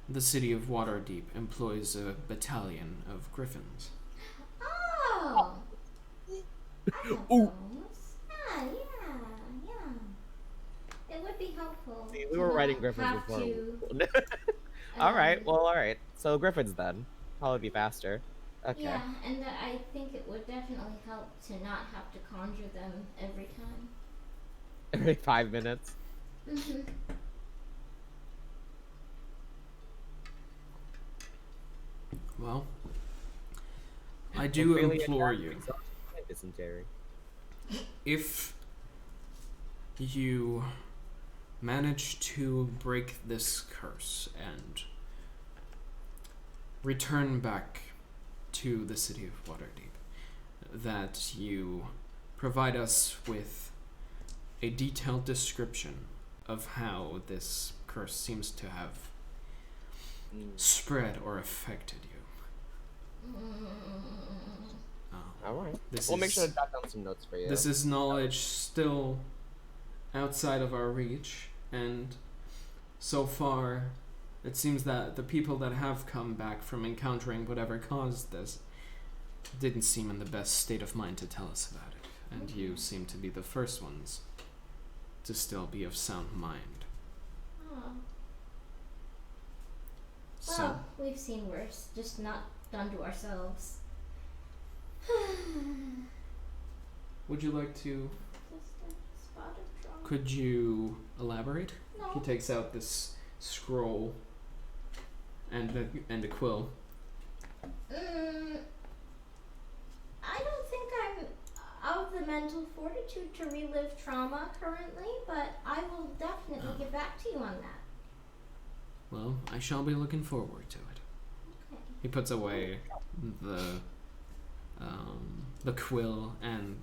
the city of Waterdeep employs a battalion of griffins. Oh. I have Ooh. those. Yeah. It would be helpful. See, to we were riding not griffins have before. to, Alright, well, alright. So griffins then. Probably be faster. Okay. Yeah, and I think it would definitely help to not have to conjure them every time. Every 5 minutes. Mm-hmm. Well, I do Ophelia implore died of you, exhaustion and dysentery. if you manage to break this curse and return back to the city of Waterdeep, that you provide us with a detailed description of how this curse seems to have spread or affected you. Alright. This We'll is, make sure to jot down some notes for you. This is knowledge still outside of our reach, and so far it seems that the people that have come back from encountering whatever caused this didn't seem in the best state of mind to tell us about it, and you seem to be the first ones to still be of sound mind. Oh. So, Well, we've seen worse, just not done to ourselves. would you like to, Just a spot of trauma. could you elaborate? No. He takes out this scroll and a quill. I don't think I'm of the mental fortitude to relive trauma currently, but I will definitely get back to you on that. Well, I shall be looking forward to it. Okay. He puts away the quill and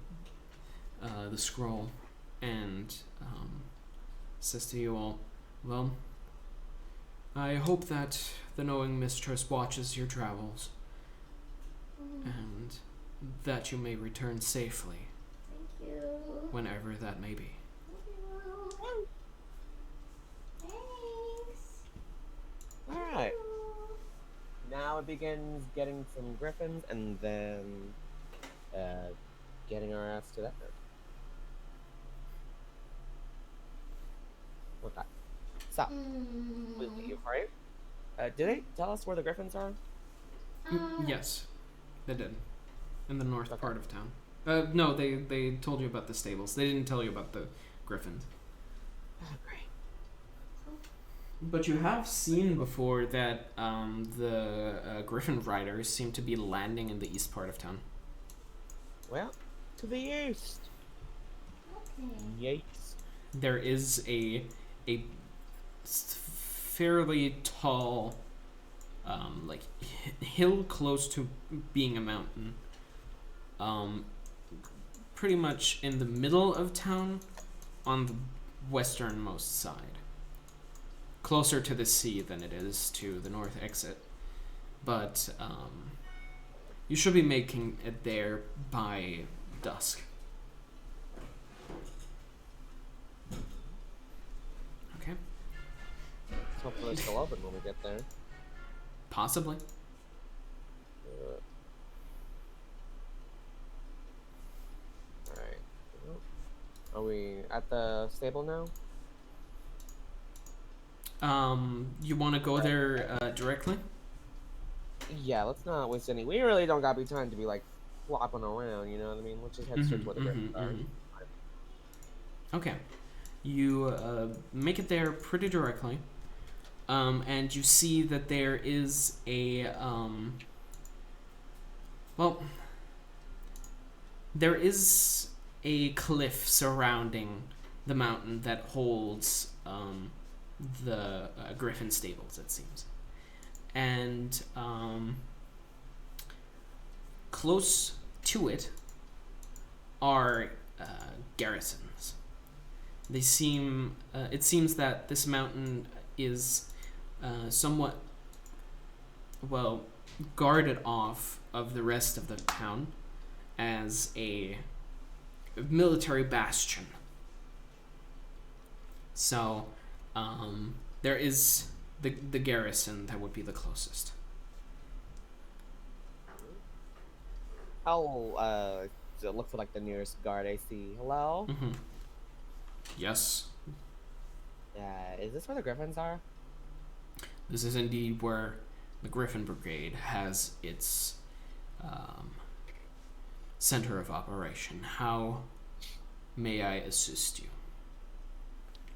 the scroll, and says to you all, well, I hope that the knowing mistress watches your travels, and that you may return safely, Thank you. whenever that may be. Thanks. Alright. Now it begins getting some griffins and then getting our ass to that. Okay. So, we leave, right? Did they tell us where the griffins are? Yes, they did. In the north Okay. part of town. No, they told you about the stables. They didn't tell you about the griffins. Oh, great. But you have seen before that the griffin riders seem to be landing in the east part of town. Well, to the east. Okay. Yes. There is a fairly tall hill close to being a mountain, pretty much in the middle of town on the westernmost side, closer to the sea than it is to the north exit, but you should be making it there by dusk. Okay. Let's hopefully it's still open when we get there. Possibly. Alright. Are we at the stable now? You want to go there directly? Yeah, let's not waste any. We really don't got be time to be like flopping around, you know what I mean? Let's just head straight to where the griffins are. Okay. You make it there pretty directly, and you see that there is a there is a cliff surrounding the mountain that holds the griffin stables, it seems. And close to it are garrisons. They seem. It seems that this mountain is somewhat guarded off of the rest of the town as a military bastion. So there is the garrison that would be the closest. I'll look for like the nearest guard I see. Hello? Mm-hmm. Yes, Is this where the griffins are? this is indeed where the Griffin Brigade has its center of operation. How may I assist you?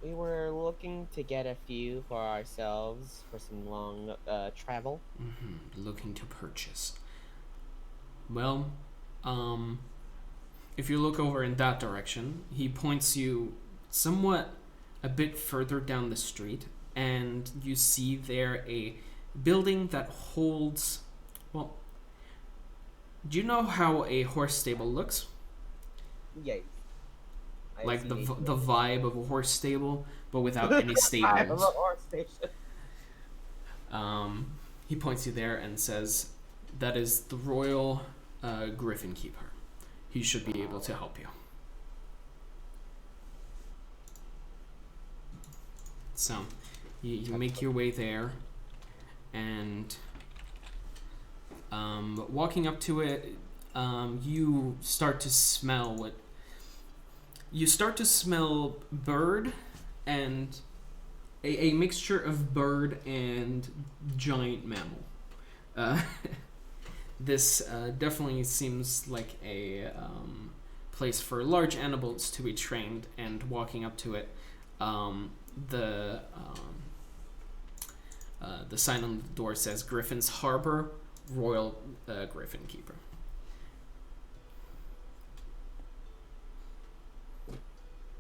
We were looking to get a few for ourselves for some long travel. Looking to purchase. Well, if you look over in that direction, he points you somewhat a bit further down the street, and you see there a building that holds. Well, do you know how a horse stable looks? Yes. I Like see the it. the vibe of a horse stable, but without any I have a stables. horse station. He points you there and says, "That is the Royal Griffin Keeper. He should be able to help you." So, you make your way there, and walking up to it, you start to smell what. You start to smell bird and a mixture of bird and giant mammal. This definitely seems like a place for large animals to be trained, and walking up to it, the sign on the door says Griffin's Harbor, Royal Griffin Keeper.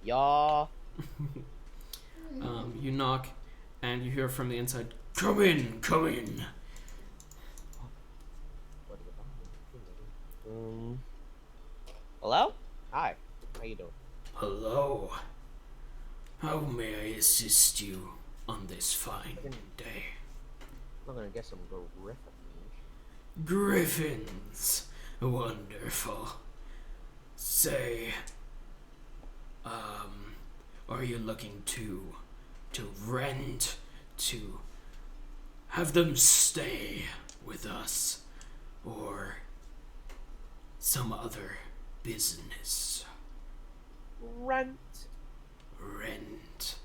Y'all. You knock, and you hear from the inside, "Come in, come in." Hello? Hi. How you doing? Hello. How may I assist you on this fine day? I'm gonna get some griffins. Griffins. Wonderful. Say, are you looking to rent, to have them stay with us, or some other business? Rent. Rent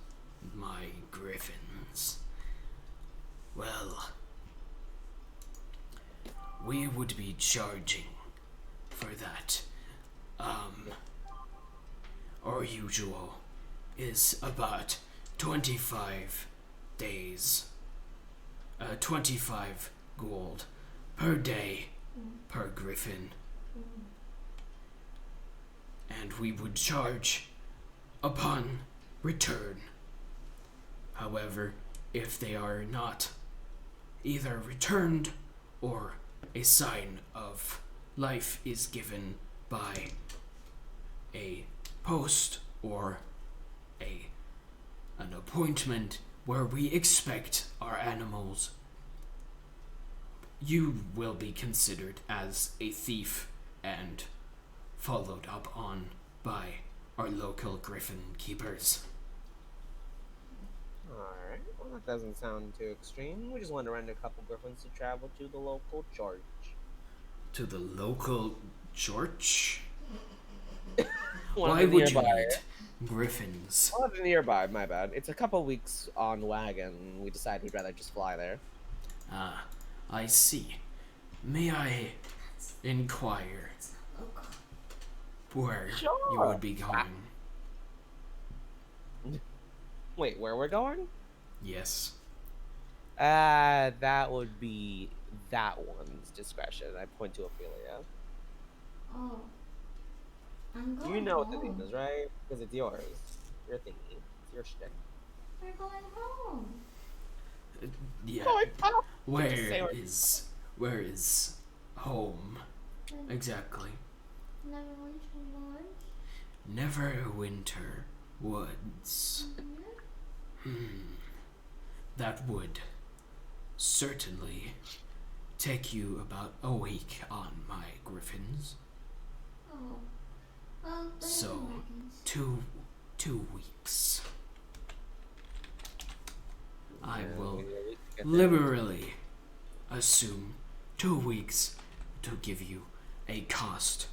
my griffins. Well, we would be charging for that. Our usual is about 25 days. 25 gold per day per griffin. And we would charge upon return. However, if they are not either returned or a sign of life is given by a post or an appointment where we expect our animals, you will be considered as a thief and followed up on by our local griffin keepers. Alright. Well, that doesn't sound too extreme. We just want to rent a couple griffins to travel to the local church. To the local church? One Why of the would you nearby. need griffins? One of the nearby, my bad. It's a couple weeks on wagon. We decided we'd rather just fly there. Ah, I see. May I inquire where you Sure. would be going? Wait, where we're going? Yes. That would be that one's discretion. I point to Ophelia. Oh. I'm going You know home. what the name is, right? Because it's yours. Your thingy. It's your shtick. We're going home. Yeah. Going home. Just say Where is home exactly? Never went to lunch. Neverwinter Woods. That would certainly take you about a week on my griffins. Oh. Well, then So, Americans. 2 weeks. I Yeah, will we really get that. liberally assume 2 weeks to give you a cost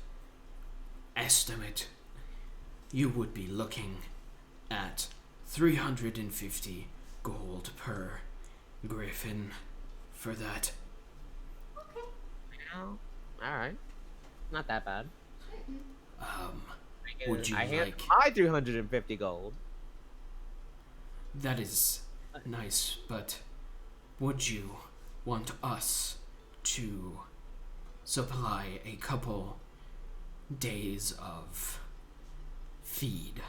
estimate. You would be looking at 350 gold per griffin for that. Okay. Oh, alright. Not that bad. Would you I hand like... my 350 gold. That is nice, but would you want us to supply a couple days of feed.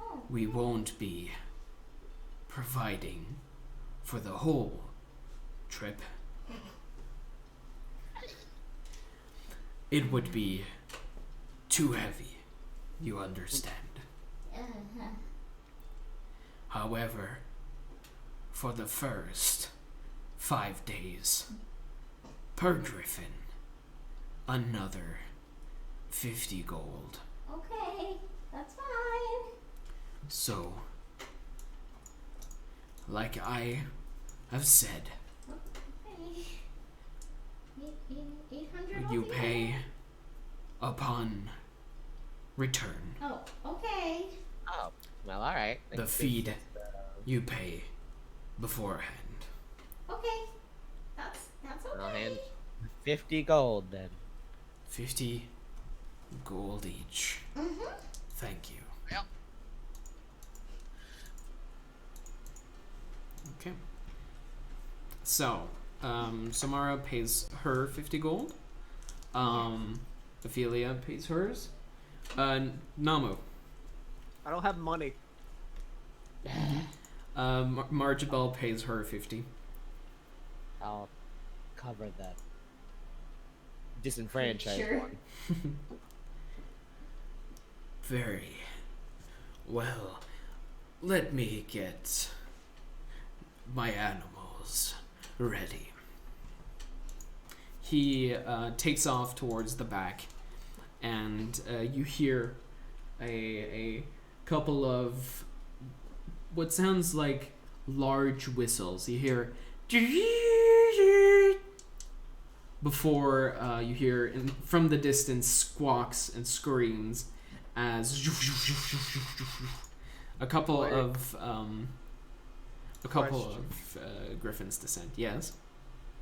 Oh. We won't be providing for the whole trip. It would be too heavy, you understand. Uh-huh. However, for the first 5 days, per griffin, another 50 gold. Okay, that's fine. So, like I have said, Okay. 800 you will be pay okay. upon return. Oh, okay. Oh, well, all right. The feed you pay beforehand. Okay. That's okay. I'll hand 50 gold then. 50 gold each. Mm-hmm. Thank you. Yep. Okay. So, Samara pays her 50 gold. Ophelia pays hers. Namu. I don't have money. Marjabel pays her 50. I'll cover the disenfranchised Sure. one. Very well. Let me get my animals ready. He takes off towards the back, and you hear a couple of what sounds like large whistles. You hear before you hear from the distance squawks and screams as a couple of griffins descend. Yes.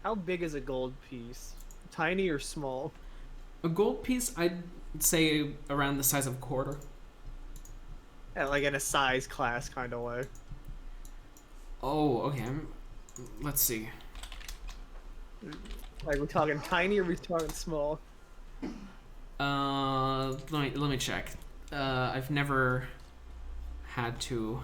How big is a gold piece? Tiny or small? A gold piece, I'd say around the size of a quarter. Yeah, like in a size class kind of way. Oh, okay. Let's see. Like, we're talking tiny or we're talking small? Let me check. I've never had to.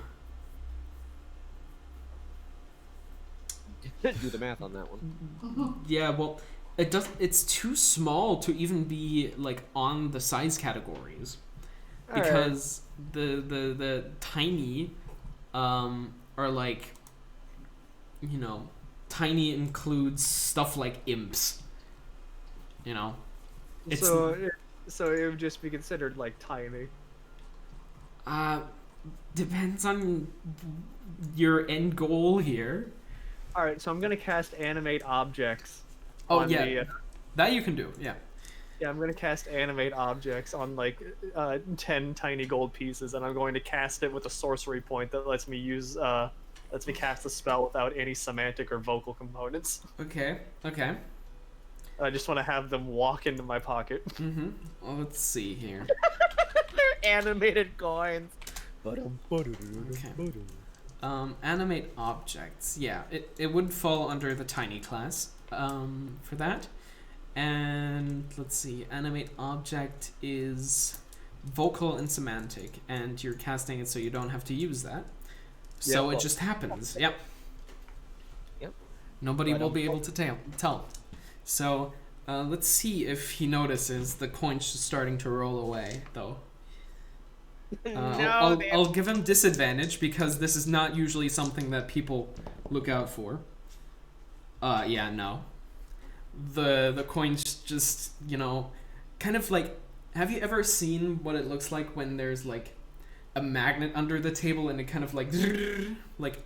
Do the math on that one. Yeah, well, it's too small to even be like on the size categories because the tiny are like, you know, tiny includes stuff like imps. You know, it's So it would just be considered like tiny. depends on your end goal here. All right, so I'm gonna cast animate objects. Oh on yeah, the, that you can do. Yeah. yeah, I'm gonna cast animate objects on like 10 tiny gold pieces, and I'm going to cast it with a sorcery point that lets me cast a spell without any semantic or vocal components. Okay. Okay. I just want to have them walk into my pocket. Mm-hmm. Well, let's see here. They're animated coins. Okay. Animate objects. Yeah, it would fall under the tiny class for that. And let's see, animate object is vocal and semantic, and you're casting it so you don't have to use that. So Yep. it just happens. Yep. Yep. Nobody will be able to tell. So let's see if he notices the coins just starting to roll away, though. I'll give him disadvantage because this is not usually something that people look out for. Yeah, no. The coins just, you know, kind of like, have you ever seen what it looks like when there's like a magnet under the table and it kind of like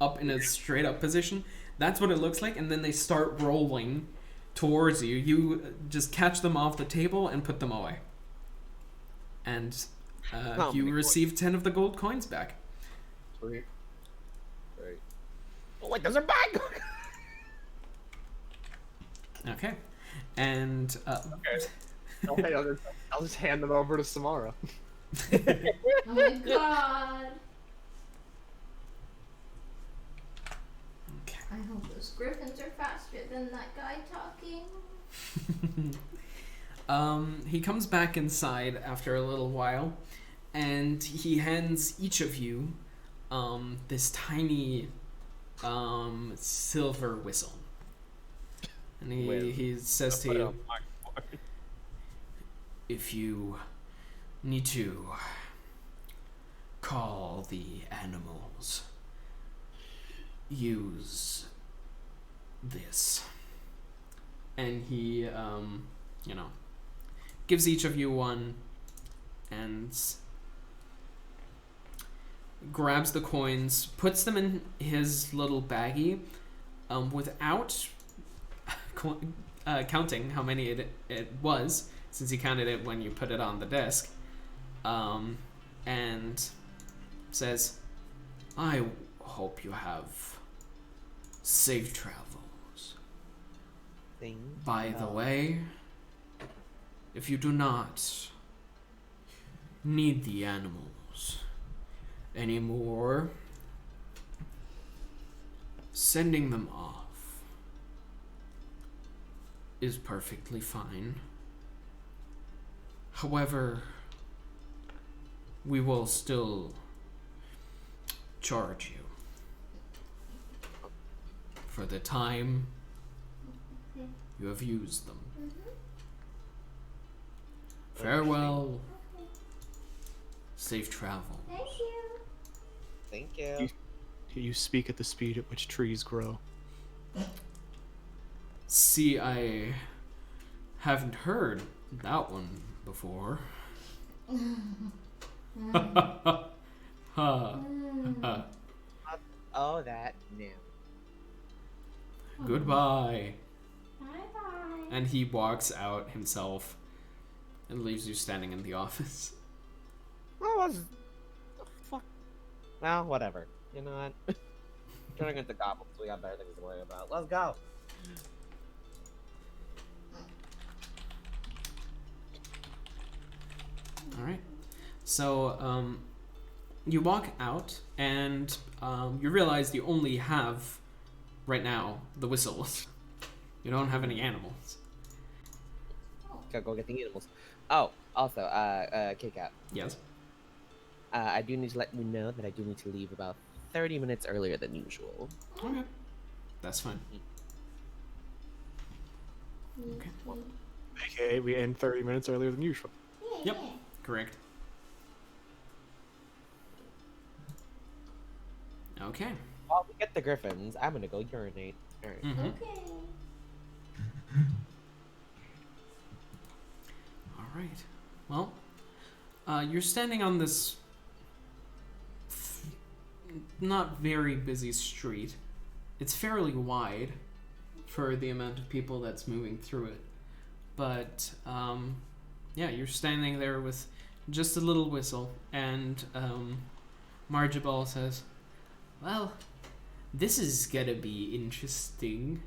up in a straight up position? That's what it looks like, and then they start rolling towards you. You just catch them off the table and put them away. And you receive 10 of the gold coins back. Sweet. Right. Oh, wait, those are back! Okay. And Okay, I'll just hand them over to Samara. Oh my god. okay. I hope those griffins are faster than that guy talking. He comes back inside after a little while, and he hands each of you this tiny silver whistle. And he says to you, if you need to call the animals, use this. And he, gives each of you one and grabs the coins, puts them in his little baggie without counting how many it was, since he counted it when you put it on the desk, and says, I hope you have safe travels. By the way, if you do not need the animals anymore, sending them off is perfectly fine. However, we will still charge you for the time you have used them. Farewell. Safe travel. Thank you. Thank you. You speak at the speed at which trees grow. See, I haven't heard that one before. Oh, that no. Goodbye. Bye-bye. And he walks out himself and leaves you standing in the office. What was fuck? Well, whatever. You know what? Turning into goblins, we got better things to worry about. Let's go. Alright. So, you walk out and you realize you only have, right now, the whistles. You don't have any animals. Gotta go get the animals. Oh, also, K-Cat. Yes. I do need to let you know that I do need to leave about 30 minutes earlier than usual. Okay. That's fine. Okay. Okay, we end 30 minutes earlier than usual. Yeah, Yep. Correct. Okay. While we get the griffins, I'm gonna go urinate. Alright. Mm-hmm. Okay. All right. Well, you're standing on this not very busy street. It's fairly wide for the amount of people that's moving through it. But, yeah, you're standing there with just a little whistle, and Marjabal says, well, this is gonna be interesting.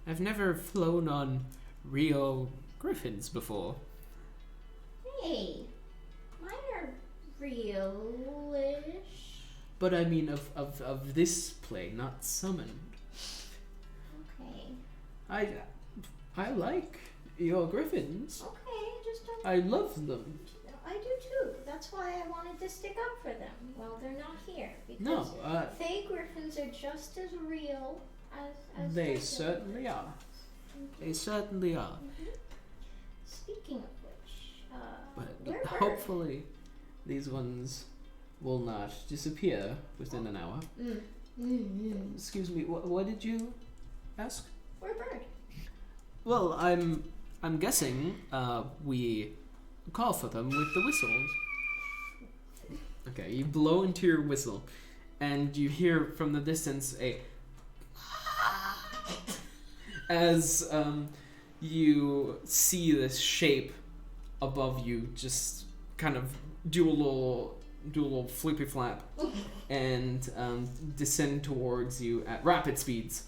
I've never flown on real griffins before. Hey, mine are real-ish. But I mean of this play, not summoned. Okay. I like your griffins. Okay, just don't. I love them. I do too. That's why I wanted to stick up for them while they're not here. Because No, Fey griffins are just as real as they regular certainly are. griffins. They certainly are. Speaking of which, But we're hopefully these ones will not disappear within an hour. Excuse me, what did you ask? We're bird. Well, I'm guessing we call for them with the whistles. Okay, you blow into your whistle, and you hear from the distance a as you see this shape above you just kind of do a little flippy flap and descend towards you at rapid speeds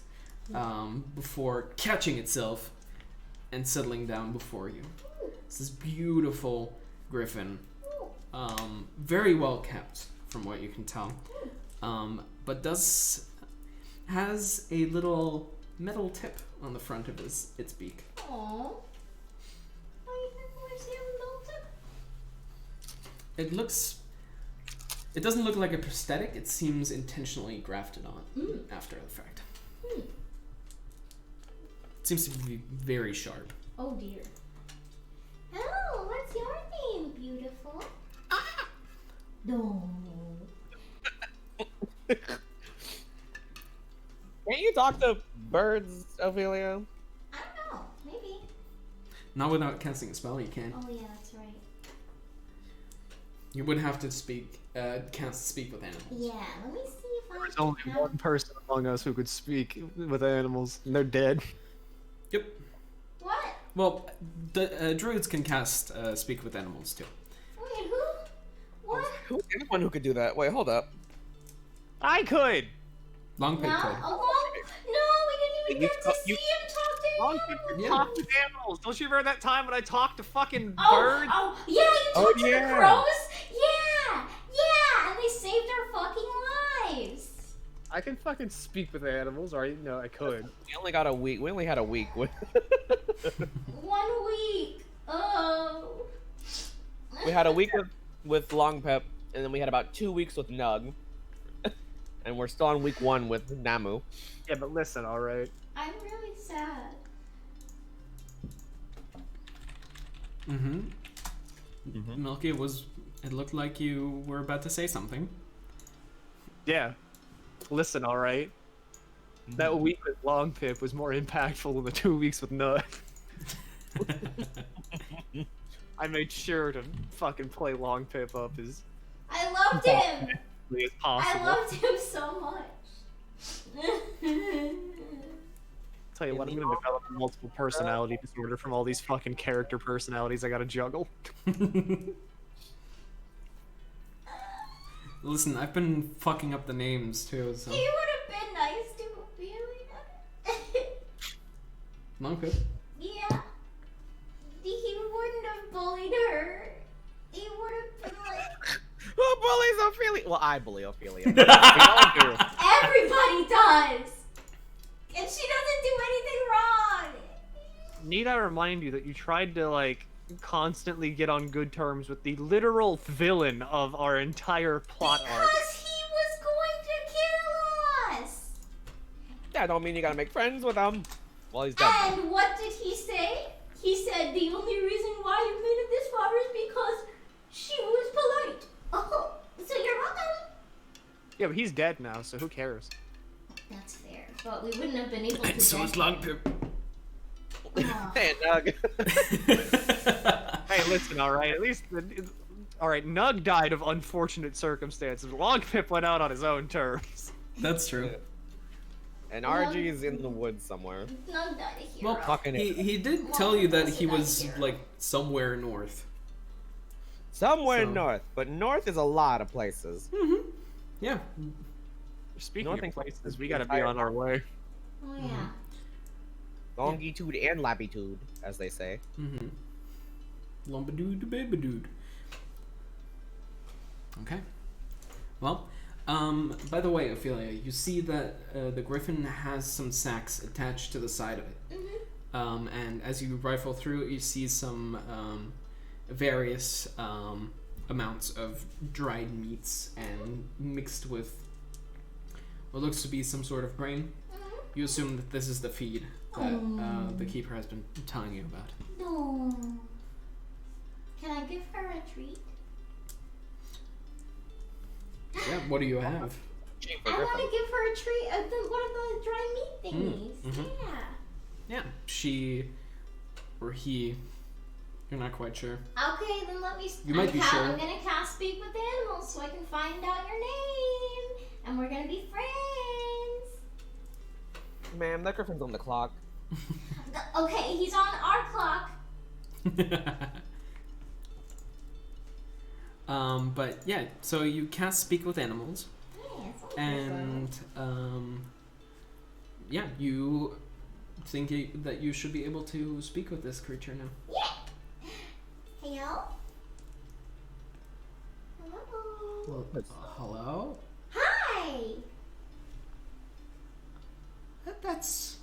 before catching itself and settling down before you. It's this beautiful griffin, very well kept from what you can tell, but has a little metal tip on the front of its beak. Aww. Why does he have a little tip? It doesn't look like a prosthetic. It seems intentionally grafted on after the fact. It seems to be very sharp. Oh dear. Oh, what's your name, beautiful? Ah! No. Can't you talk to birds, Ophelia? I don't know. Maybe. Not without casting a spell, you can. Oh yeah, that's right. You would have to speak with animals. Yeah, let me see if I There's can only have- one person among us who could speak with animals, and they're dead. Yep. What? Well, the druids can cast speak with animals too. Wait, who? What? Who's anyone who could do that? Wait, hold up. I could! Long pig No? could. Oh, no, we didn't even You get to talk- see you- him talk to Long animals. people Yeah. talk with animals. Don't you remember that time when I talked to fucking birds? Oh, yeah, you Oh, talked to yeah. the crows? Yeah, and they saved our fucking lives. I can fucking speak with animals, or no, I could. We only got a week. We only had a week. 1 week. Oh. We had a week with Long Pep, and then we had about 2 weeks with Nug. And we're still on week 1 with Namu. Yeah, but listen, alright. I'm really sad. Milky, it looked like you were about to say something. Yeah. Listen, alright. That week with Long Pip was more impactful than the 2 weeks with Nut. I made sure to fucking play Long Pip up as I loved him. as possible. I loved him so much. Tell you what, I'm gonna develop a multiple personality disorder from all these fucking character personalities I gotta juggle. Listen, I've been fucking up the names too, so. He would have been nice to Ophelia. Long pip. Yeah. He wouldn't have bullied her. He would have been like, Who bullies Ophelia? Well, I bully Ophelia. We all do. everybody does. And she doesn't do anything wrong. Need I remind you that you tried to, like, constantly get on good terms with the literal villain of our entire plot arc? Because he was going to kill us. That don't mean you gotta make friends with him. Well, he's dead. And what did he say? He said the only reason why you made it this far is because she was polite. Oh, so you're welcome. Yeah, but he's dead now, so who cares? That's fair, but we wouldn't have been able to. And so is Long Pip. Aw. Hey, Nug. Hey, listen, alright, at least alright, Nug died of unfortunate circumstances. Long Pip went out on his own terms. That's true. And RG is in the woods somewhere. None died a hero. Well, Fucking he did tell you that he was like somewhere north. Somewhere So- north, but north is a lot of places. Yeah. Speaking Nothing of places, close we to gotta be entire on our way. Oh yeah. Longitude and latitude, as they say. Mm-hmm. Lumbadood babadood. Okay. Well, by the way, Ophelia, you see that the griffin has some sacks attached to the side of it. And as you rifle through it, you see some various amounts of dried meats and mixed with what looks to be some sort of grain. You assume that this is the feed that the keeper has been telling you about. No. Can I give her a treat? Yeah, what do you have? I want to give her a treat of one of the dry meat thingies. mhm. Yeah. Yeah, she or he, you're not quite sure. Okay, then let me. You might be sure. I'm gonna cast speak with animals so I can find out your name, and we're gonna be friends. Ma'am, that griffin's on the clock. Okay, he's on our clock. But yeah, so you cast speak with animals, Yes, and yeah, you think that you should be able to speak with this creature now. yeah. Hello. Hello. Well, hello. Hi. That's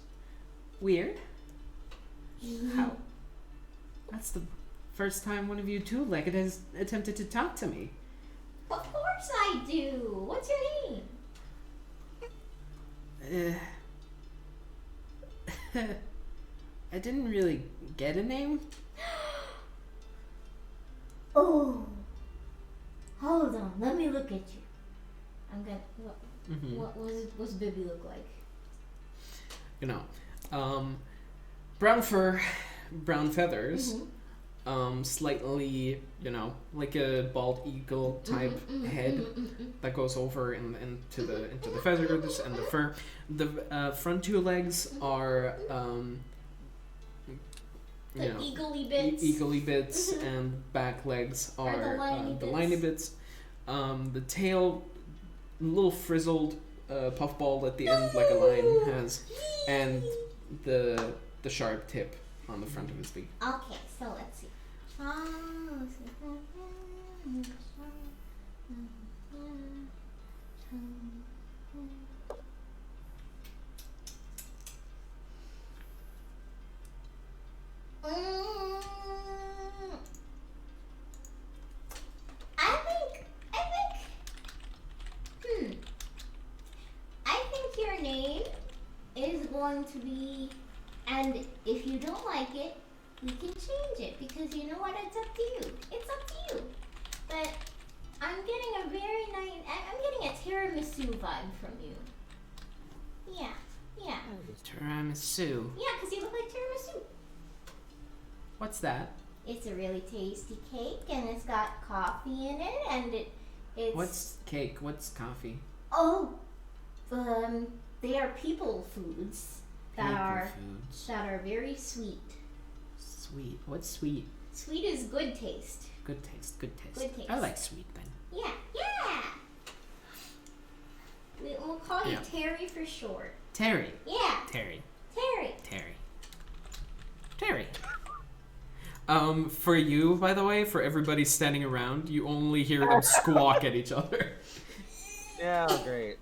weird. How? That's the first time one of you two-legged has attempted to talk to me. Of course I do. What's your name? I didn't really get a name. Oh. Hold on. Let me look at you. I'm gonna. What's Bibby look like? You know, brown fur, brown feathers, slightly, like a bald eagle type head that goes over into the feathers and the fur. The front two legs are Eagly bits. Eagly bits, and back legs are the liney bits. The tail, a little frizzled puffball at the end, like a lion has, and the sharp tip on the front of his beak. Okay, so let's see. I think your name is going to be, and if you don't like it, we can change it, because you know what, it's up to you. It's up to you. But I'm getting a very nice, I'm getting a tiramisu vibe from you. Yeah. Tiramisu. Yeah, because you look like tiramisu. What's that? It's a really tasty cake, and it's got coffee in it, and it's... What's cake? What's coffee? Oh, they are people foods that Foods. are very sweet. Sweet. What's sweet? Sweet is good taste. Good taste. Good taste. Good taste. I like sweet then. Yeah. We'll call you Terry for short. Terry. Yeah. Terry. Terry. For you, by the way, for everybody standing around, you only hear them squawk at each other. Yeah, great.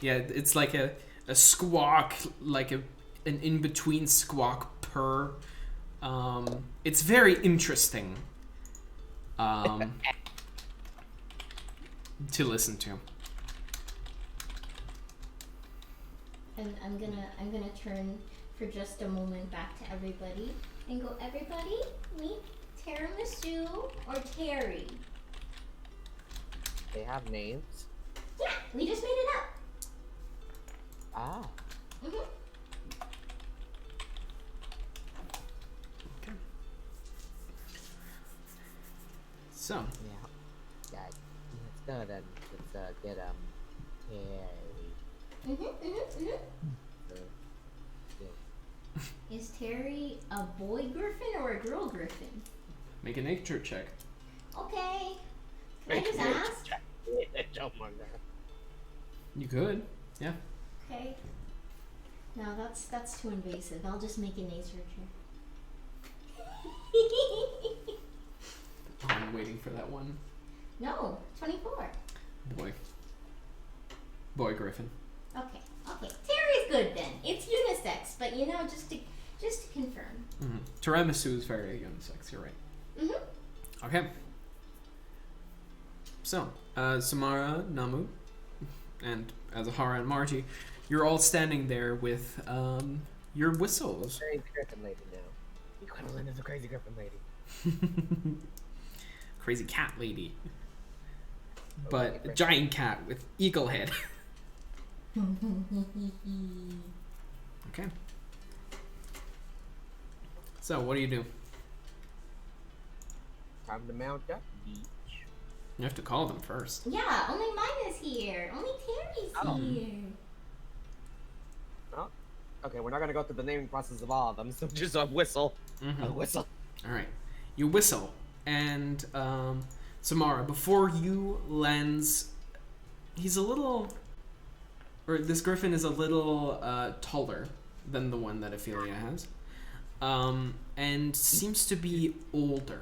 Yeah, it's like a squawk, like an in-between squawk purr. It's very interesting to listen to. And I'm gonna turn for just a moment back to everybody and go, everybody, meet Tiramisu or Terry. They have names? Yeah, we just made it up. Ah. Okay. So. Yeah. Let's go then. Let's get Terry. Is Terry a boy griffin or a girl griffin? Make a nature check. Okay. Can I just ask? You could. Yeah. Okay. No, that's too invasive. I'll just make a nature check. I'm waiting for that one. No, 24. Boy griffin. Okay. Terry's good then. It's unisex, but just to confirm. Mm-hmm. Tiramisu is very unisex. You're right. Mhm. Okay. So, Samara, Namu, and Azahara and Margie, you're all standing there with your whistles. Crazy griffin lady now. Equivalent of the crazy griffin lady. Crazy cat lady. But a giant cat with eagle head. Okay. So, what do you do? Time to mount up. You have to call them first. Yeah, only mine is here. Only Terry's here. Oh. Okay, we're not gonna go through the naming process of all of them, so just a whistle. Mm-hmm. A whistle. Alright. You whistle, and Samara, before you lands, this griffin is a little taller than the one that Ophelia has, and seems to be older.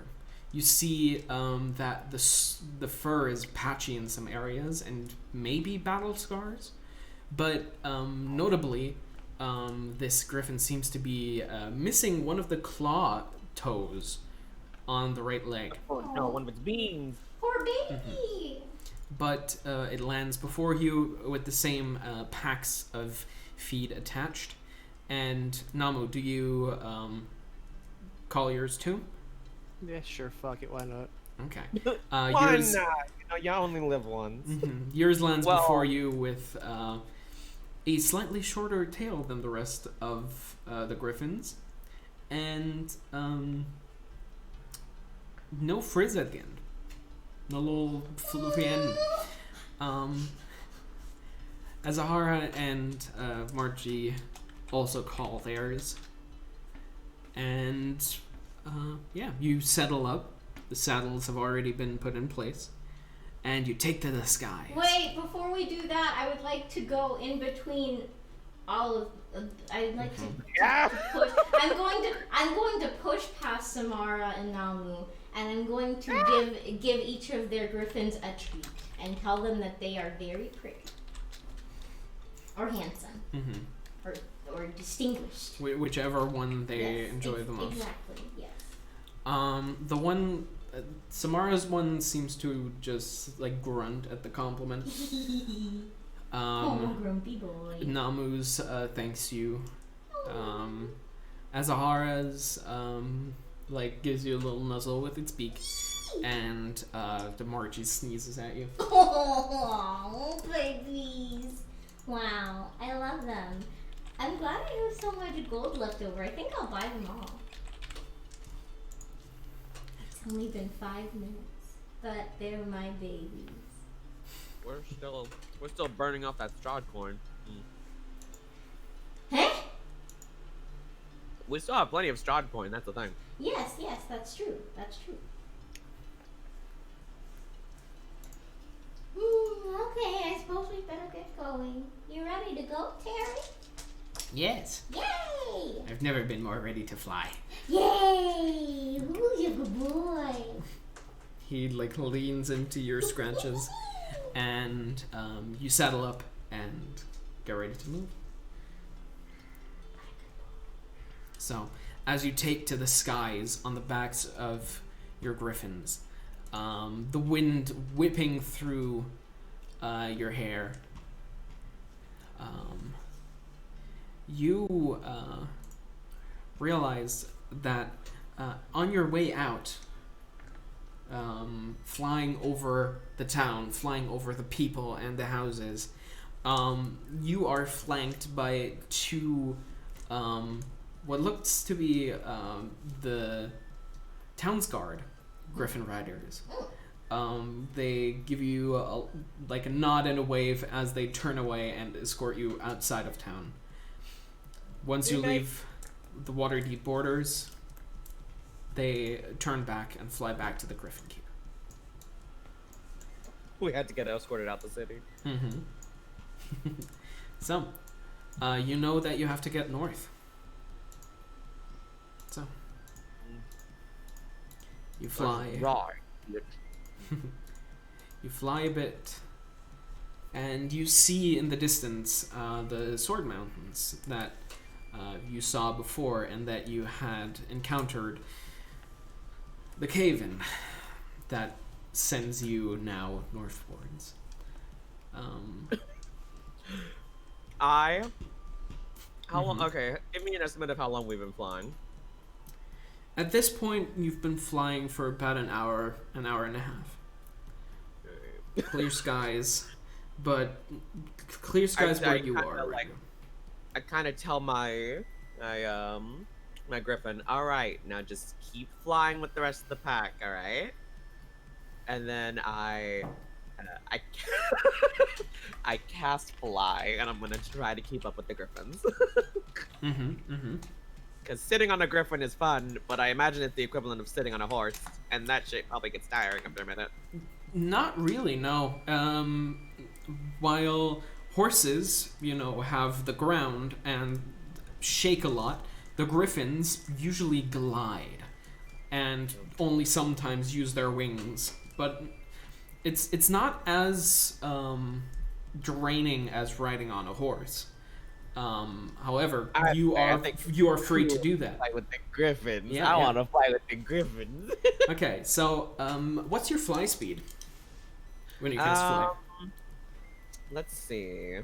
You see that the fur is patchy in some areas and maybe battle scars, but notably, this griffin seems to be missing one of the claw toes on the right leg. Oh no, one of its beans. Poor baby. But it lands before you with the same packs of feet attached. And Namu, do you call yours too? Yeah, sure. Fuck it. Why not? Okay. Why Yours, not? You only live once. yours lands Well- before you with a slightly shorter tail than the rest of the griffins, and no frizz at the end. No little floofy end. Azahara and Margie also call theirs. And yeah, you settle up. The saddles have already been put in place. And you take to the skies. Wait, before we do that, I would like to go in between all of. I'd like to push. I'm going to push past Samara and Namu, and I'm going to give each of their griffins a treat and tell them that they are very pretty, or handsome, or distinguished. Whichever one they Yes, enjoy the most. Exactly. Yes. The one, Samara's one seems to just like grunt at the compliment. Oh, grumpy boy. Namu's thanks you. Azahara's like gives you a little nuzzle with its beak, and the Margie sneezes at you. Oh, babies! Wow, I love them. I'm glad I have so much gold left over. I think I'll buy them all. It's only been 5 minutes, but they're my babies. We're still burning off that straw corn. Huh? We still have plenty of straw corn. That's the thing. Yes, that's true. That's true. Okay, I suppose we better get going. You ready to go, Terry? Yes. Yay! I've never been more ready to fly. Yay! Who's a good boy? He like leans into your scratches, and you saddle up and get ready to move. So, as you take to the skies on the backs of your griffins, the wind whipping through your hair, you realize that on your way out, flying over the town, flying over the people and the houses, you are flanked by two what looks to be the town's guard griffin riders. They give you a nod and a wave as they turn away and escort you outside of town. Once you leave the Waterdeep borders, they turn back and fly back to the Griffin Keep. We had to get escorted out the city. So, you know that you have to get north. So, you fly. Right. You fly a bit, and you see in the distance the Sword Mountains that you saw before and that you had encountered. The cave in that sends you now northwards. How long? Okay, give me an estimate of how long we've been flying. At this point, you've been flying for about an hour and a half. Clear skies, but clear skies where you are. Right now. I kind of tell my griffin, all right, now just keep flying with the rest of the pack, all right? And then I cast fly, and I'm gonna try to keep up with the griffins. Because sitting on a griffin is fun, but I imagine it's the equivalent of sitting on a horse, and that shit probably gets tiring after a minute. Not really, no. While horses, have the ground and shake a lot, the griffins usually glide and only sometimes use their wings. But it's not as draining as riding on a horse. However, I you are free to do that. Fight with the griffins. Yeah, I yeah. want to fight with the griffins. Okay, so what's your fly speed when you cast fly? Let's see.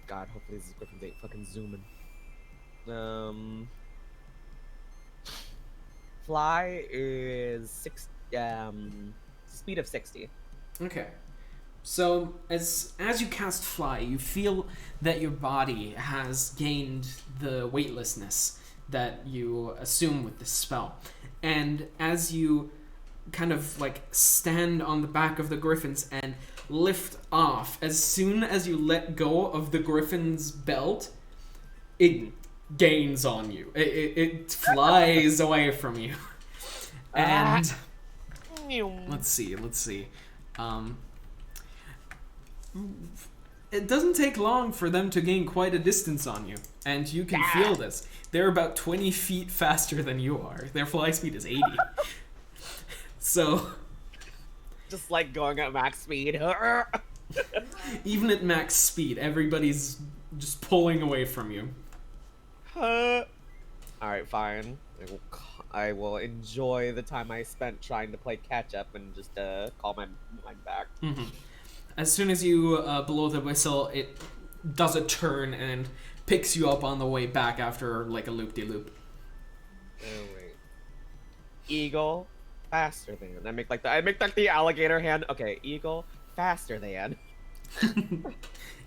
God, hopefully these griffins ain't fucking zooming. Fly is speed of 60. Okay. So as you cast fly, you feel that your body has gained the weightlessness that you assume with this spell. And as you kind of like stand on the back of the griffins and lift off, as soon as you let go of the griffin's belt, it gains on you. It flies away from you. And let's see. It doesn't take long for them to gain quite a distance on you, and you can feel this. They're about 20 feet faster than you are. Their fly speed is 80. So, Just like going at max speed. even at max speed, everybody's just pulling away from you. Alright, fine. I will enjoy the time I spent trying to play catch up and just call my mind back. Mm-hmm. As soon as you blow the whistle, it does a turn and picks you up on the way back after like a loop-de-loop. Oh wait. Eagle faster than. I make like the alligator hand. Okay, eagle faster than.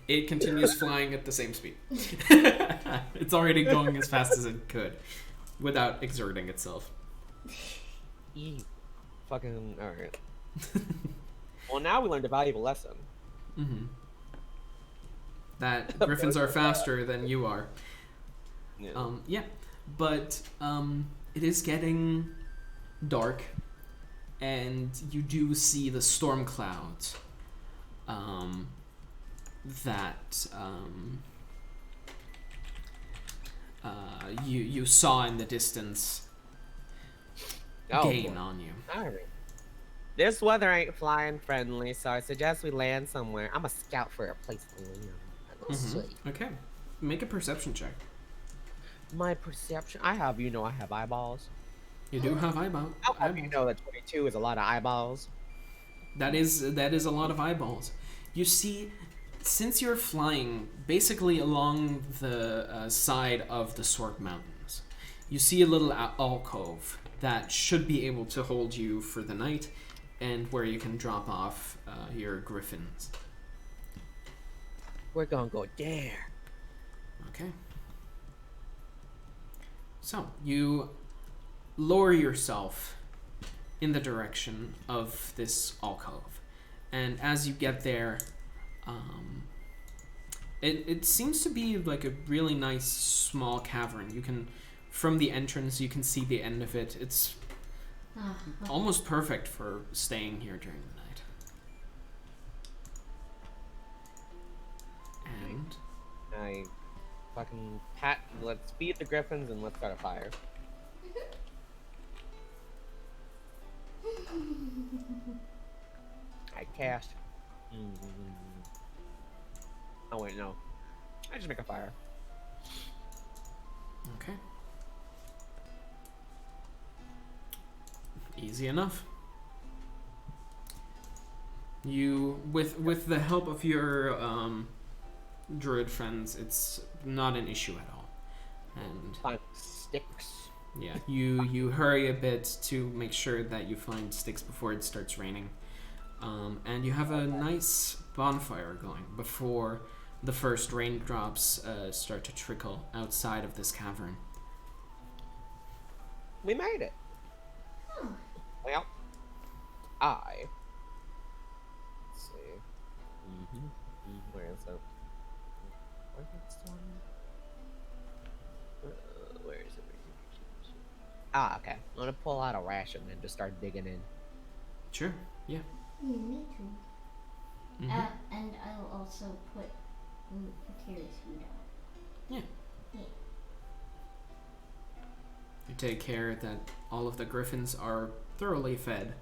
It continues flying at the same speed. It's already going as fast as it could without exerting itself. Fucking alright. Well, now we learned a valuable lesson. Mm-hmm. That griffins are faster than you are. Yeah. But it is getting dark, and you do see the storm clouds that you saw in the distance gain boy. on you. Alright. This weather ain't flying friendly, so I suggest we land somewhere. I'm a scout for a place to land. Okay, make a perception check. My perception, I have eyeballs. You do have eyeball. How come you know that 22 is a lot of eyeballs? That is a lot of eyeballs. You see, since you're flying basically along the side of the Sork Mountains, you see a little alcove that should be able to hold you for the night, and where you can drop off your griffins. We're gonna go there. Okay. So, you lower yourself in the direction of this alcove. And as you get there, it seems to be like a really nice small cavern. You can, from the entrance, you can see the end of it. It's almost perfect for staying here during the night. And I fucking let's feed the griffins and let's start a fire. I cast. Oh wait, no. I just make a fire. okay. Easy enough. You, with the help of your druid friends, it's not an issue at all. And Find sticks. yeah, you hurry a bit to make sure that you find sticks before it starts raining. And you have a nice bonfire going before the first raindrops start to trickle outside of this cavern. We made it. Oh, Well, let's see. Where is it? Where is it? Okay. I'm gonna pull out a ration and just start digging in. Sure. Yeah. yeah, me too. Mhm. And I'll also put Akira's food out. Yeah. Yeah. You take care that all of the griffins are thoroughly fed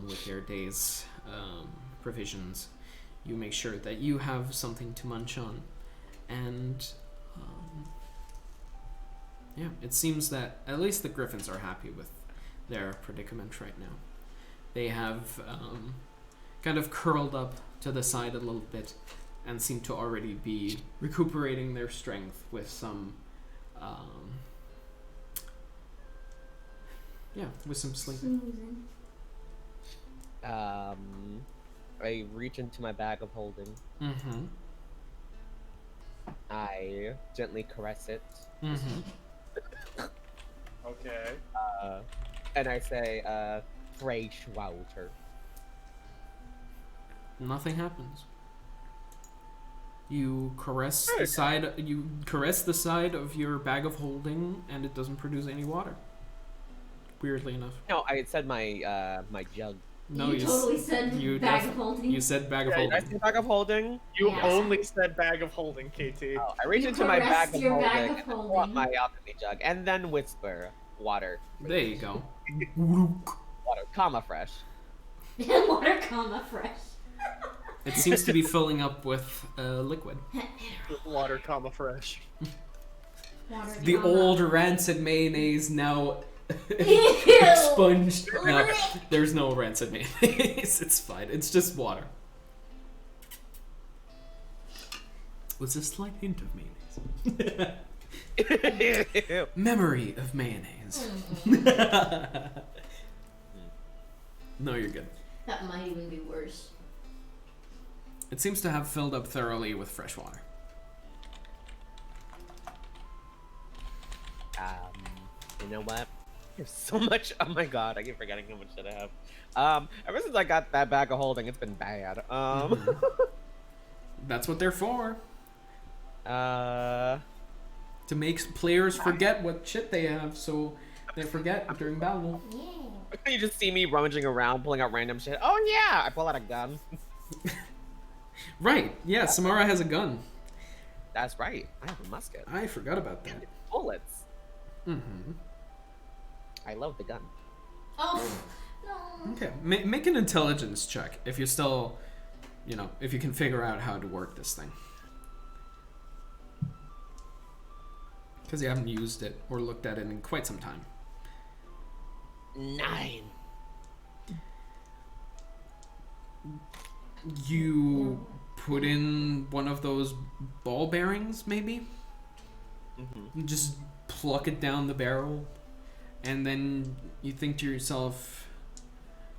with their day's provisions. you make sure that you have something to munch on. And yeah, it seems that at least the griffins are happy with their predicament right now. They have kind of curled up to the side a little bit and seem to already be recuperating their strength with some with some sleeping. Snoozing. I reach into my bag of holding. Mm-hmm. I gently caress it. Mm-hmm. Okay. And I say, fresh water. Nothing happens. You caress the side. You caress the side of your bag of holding, and it doesn't produce any water. Weirdly enough. No, I had said my my jug. No, you totally said you bag def- of holding. You said bag of Yeah, Did I holding. say bag of holding? You Yes. only said bag of holding, KT. Oh, I reach You into my bag caressed of your holding, bag of and I pull holding. out my alchemy jug, and then whisper, water. There you go. Water, comma fresh. Water, comma, fresh. It seems to be filling up with liquid. Water, comma, fresh. Water, The comma. old rancid mayonnaise now Ew. expunged. No, there's no rancid mayonnaise. It's fine. It's just water. Was a slight hint of mayonnaise. Memory of mayonnaise. No, you're good. That might even be worse. It seems to have filled up thoroughly with fresh water. You know what? There's so much. Oh my god, I keep forgetting how much shit I have. Ever since I got that bag of holding, it's been bad. That's what they're for. Uh, To make players forget what shit they have, so they forget during battle. Yeah. you just see me rummaging around, pulling out random shit. Oh yeah, I pull out a gun. Right. Yeah, Samara has a gun. That's right. I have a musket. I forgot about that. Bullets. Mm-hmm. I love the gun. Oh, no. Okay. Make an intelligence check if you're still, if you can figure out how to work this thing. Because you haven't used it or looked at it in quite some time. 9. You put in one of those ball bearings, maybe? Mm-hmm. And just pluck it down the barrel, and then you think to yourself,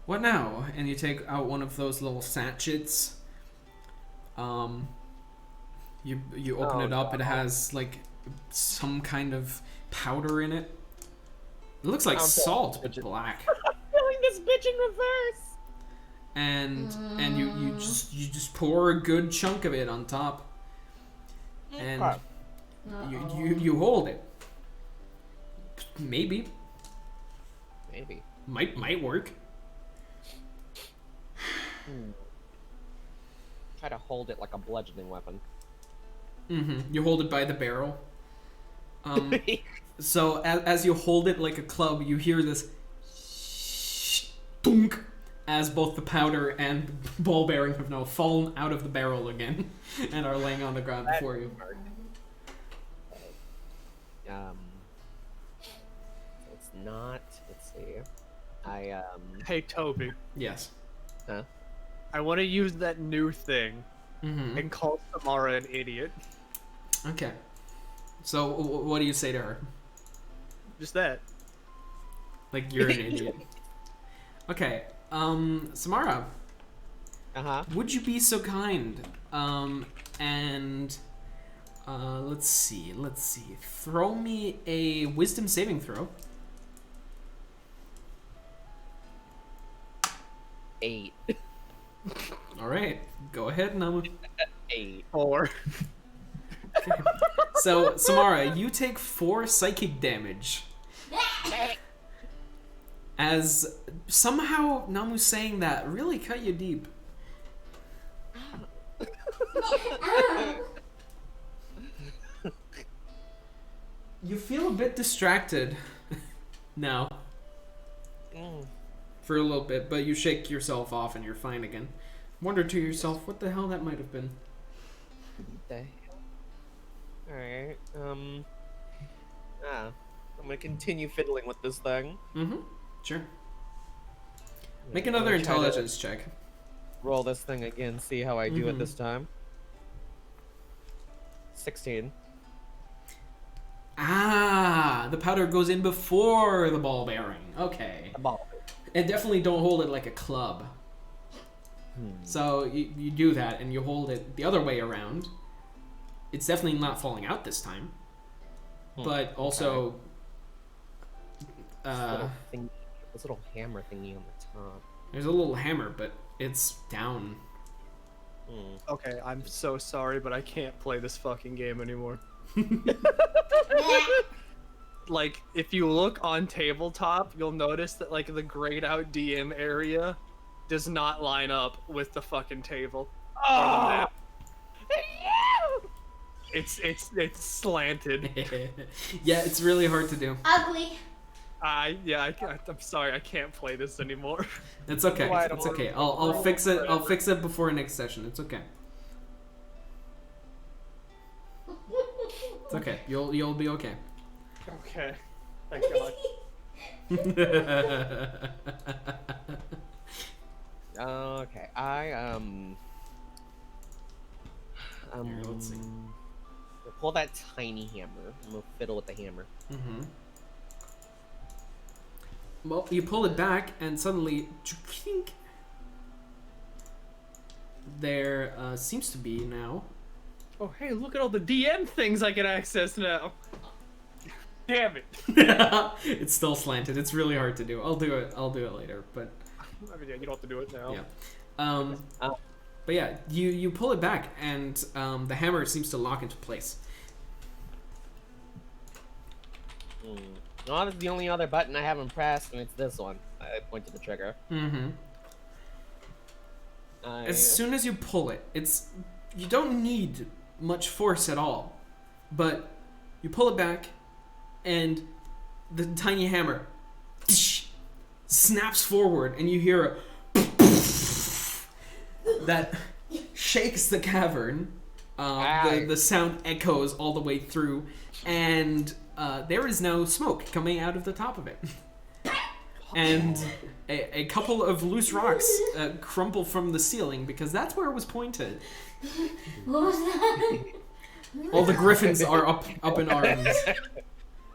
what now? And you take out one of those little sachets. You open it up, it has like some kind of powder in it. It looks like salt, but black. Filling this bitch in reverse. And you just pour a good chunk of it on top, and you hold it. Maybe might work. Try to hold it like a bludgeoning weapon. Mm-hmm. You hold it by the barrel. So as you hold it like a club, you hear this thunk as both the powder and ball bearing have now fallen out of the barrel again and are laying on the ground before you. It's not. Let's see. Hey, Toby. Yes. Huh? I want to use that new thing Mm-hmm. and call Samara an idiot. Okay. So what do you say to her? Just that. Like you're an idiot. Okay. Samara, would you be so kind? And let's see. Throw me a wisdom saving throw. 8. All right. Go ahead, Namu. 8. 4. So, Samara, you take 4 psychic damage. As somehow Namu's saying that really cut you deep. You feel a bit distracted now for a little bit, but you shake yourself off and you're fine again. Wonder to yourself what the hell that might have been. The hell? Alright, I'm gonna continue fiddling with this thing. Mm-hmm. Sure. Make I'm another gonna try to intelligence check. Roll this thing again, see how I do it this time. 16. Ah, the powder goes in before the ball bearing. Okay. A ball. And definitely don't hold it like a club. So you do that and you hold it the other way around. It's definitely not falling out this time. But also... This little hammer thingy on the top. There's a little hammer, but it's down. Okay, I'm so sorry, but I can't play this fucking game anymore. Like, if you look on tabletop, you'll notice that, like, the grayed out DM area does not line up with the fucking table. Or the map. It's slanted. Yeah, it's really hard to do. Ugly. I'm sorry, I can't play this anymore. It's okay. Why It's don't okay. I'll fix it. I'll fix it before next session. It's okay. It's okay. You'll be okay. Okay. Thank God. Okay, Here, let's see. we'll pull that tiny hammer. I'm gonna fiddle with the hammer. Mm-hmm. Well, you pull it back, and suddenly, there seems to be now. Oh, hey, look at all the DM things I can access now. Damn it. It's still slanted. It's really hard to do. I'll do it later, but I mean, yeah, you don't have to do it now. yeah. But yeah, you pull it back, and the hammer seems to lock into place. No, this is the only other button I haven't pressed, and it's this one. I point to the trigger. Mm-hmm. As soon as you pull it, you don't need much force at all, but you pull it back, and the tiny hammer snaps forward, and you hear a that shakes the cavern. The sound echoes all the way through, and there is now smoke coming out of the top of it. And a couple of loose rocks crumple from the ceiling because that's where it was pointed. What was that? All the griffins are up in arms.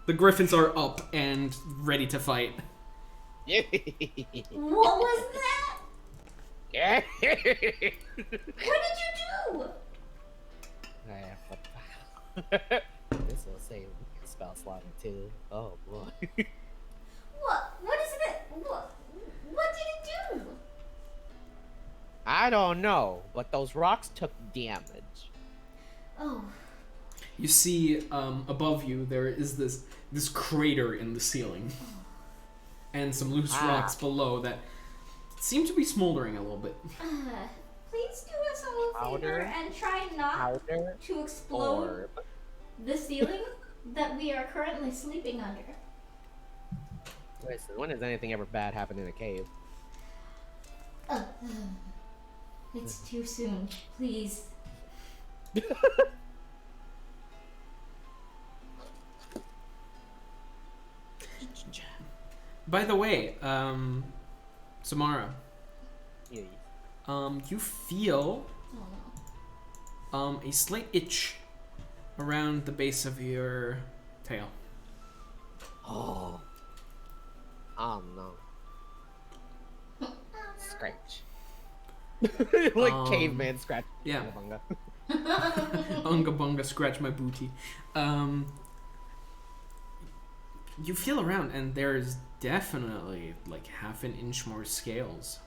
The griffins are up and ready to fight. What was that? What did you do? This will say spell slotting too. Oh boy. What is it? What did it do? I don't know, but those rocks took damage. Oh. You see, above you, there is this crater in the ceiling. And some loose rocks below that seem to be smoldering a little bit. Please do us all a favor and try not to explode the ceiling that we are currently sleeping under. Listen, when has anything ever bad happened in a cave? It's too soon. Please. By the way, Samara, Yeah. you feel a slight itch around the base of your tail. Oh. Oh no. Scratch. Like caveman scratch. Yeah. Bunga. Unga bunga, scratch my booty. You feel around, and there's definitely like half an inch more scales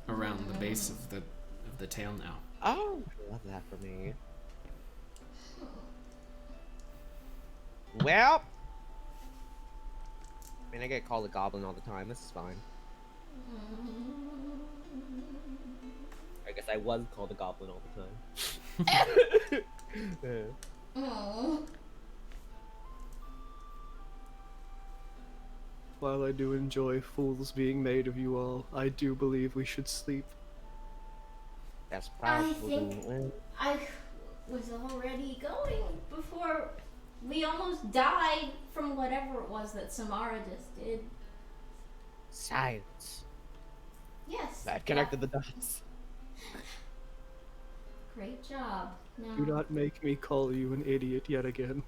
around the base of the tail now. Oh, love that for me. Well, I mean, I get called a goblin all the time. This is fine. I guess I was called a goblin all the time. Oh. While I do enjoy fools being made of you all, I do believe we should sleep. That's I probably think I was already going before we almost died from whatever it was that Samara just did. science. Yes. That connected the dots. Great job. Now. Do not make me call you an idiot yet again.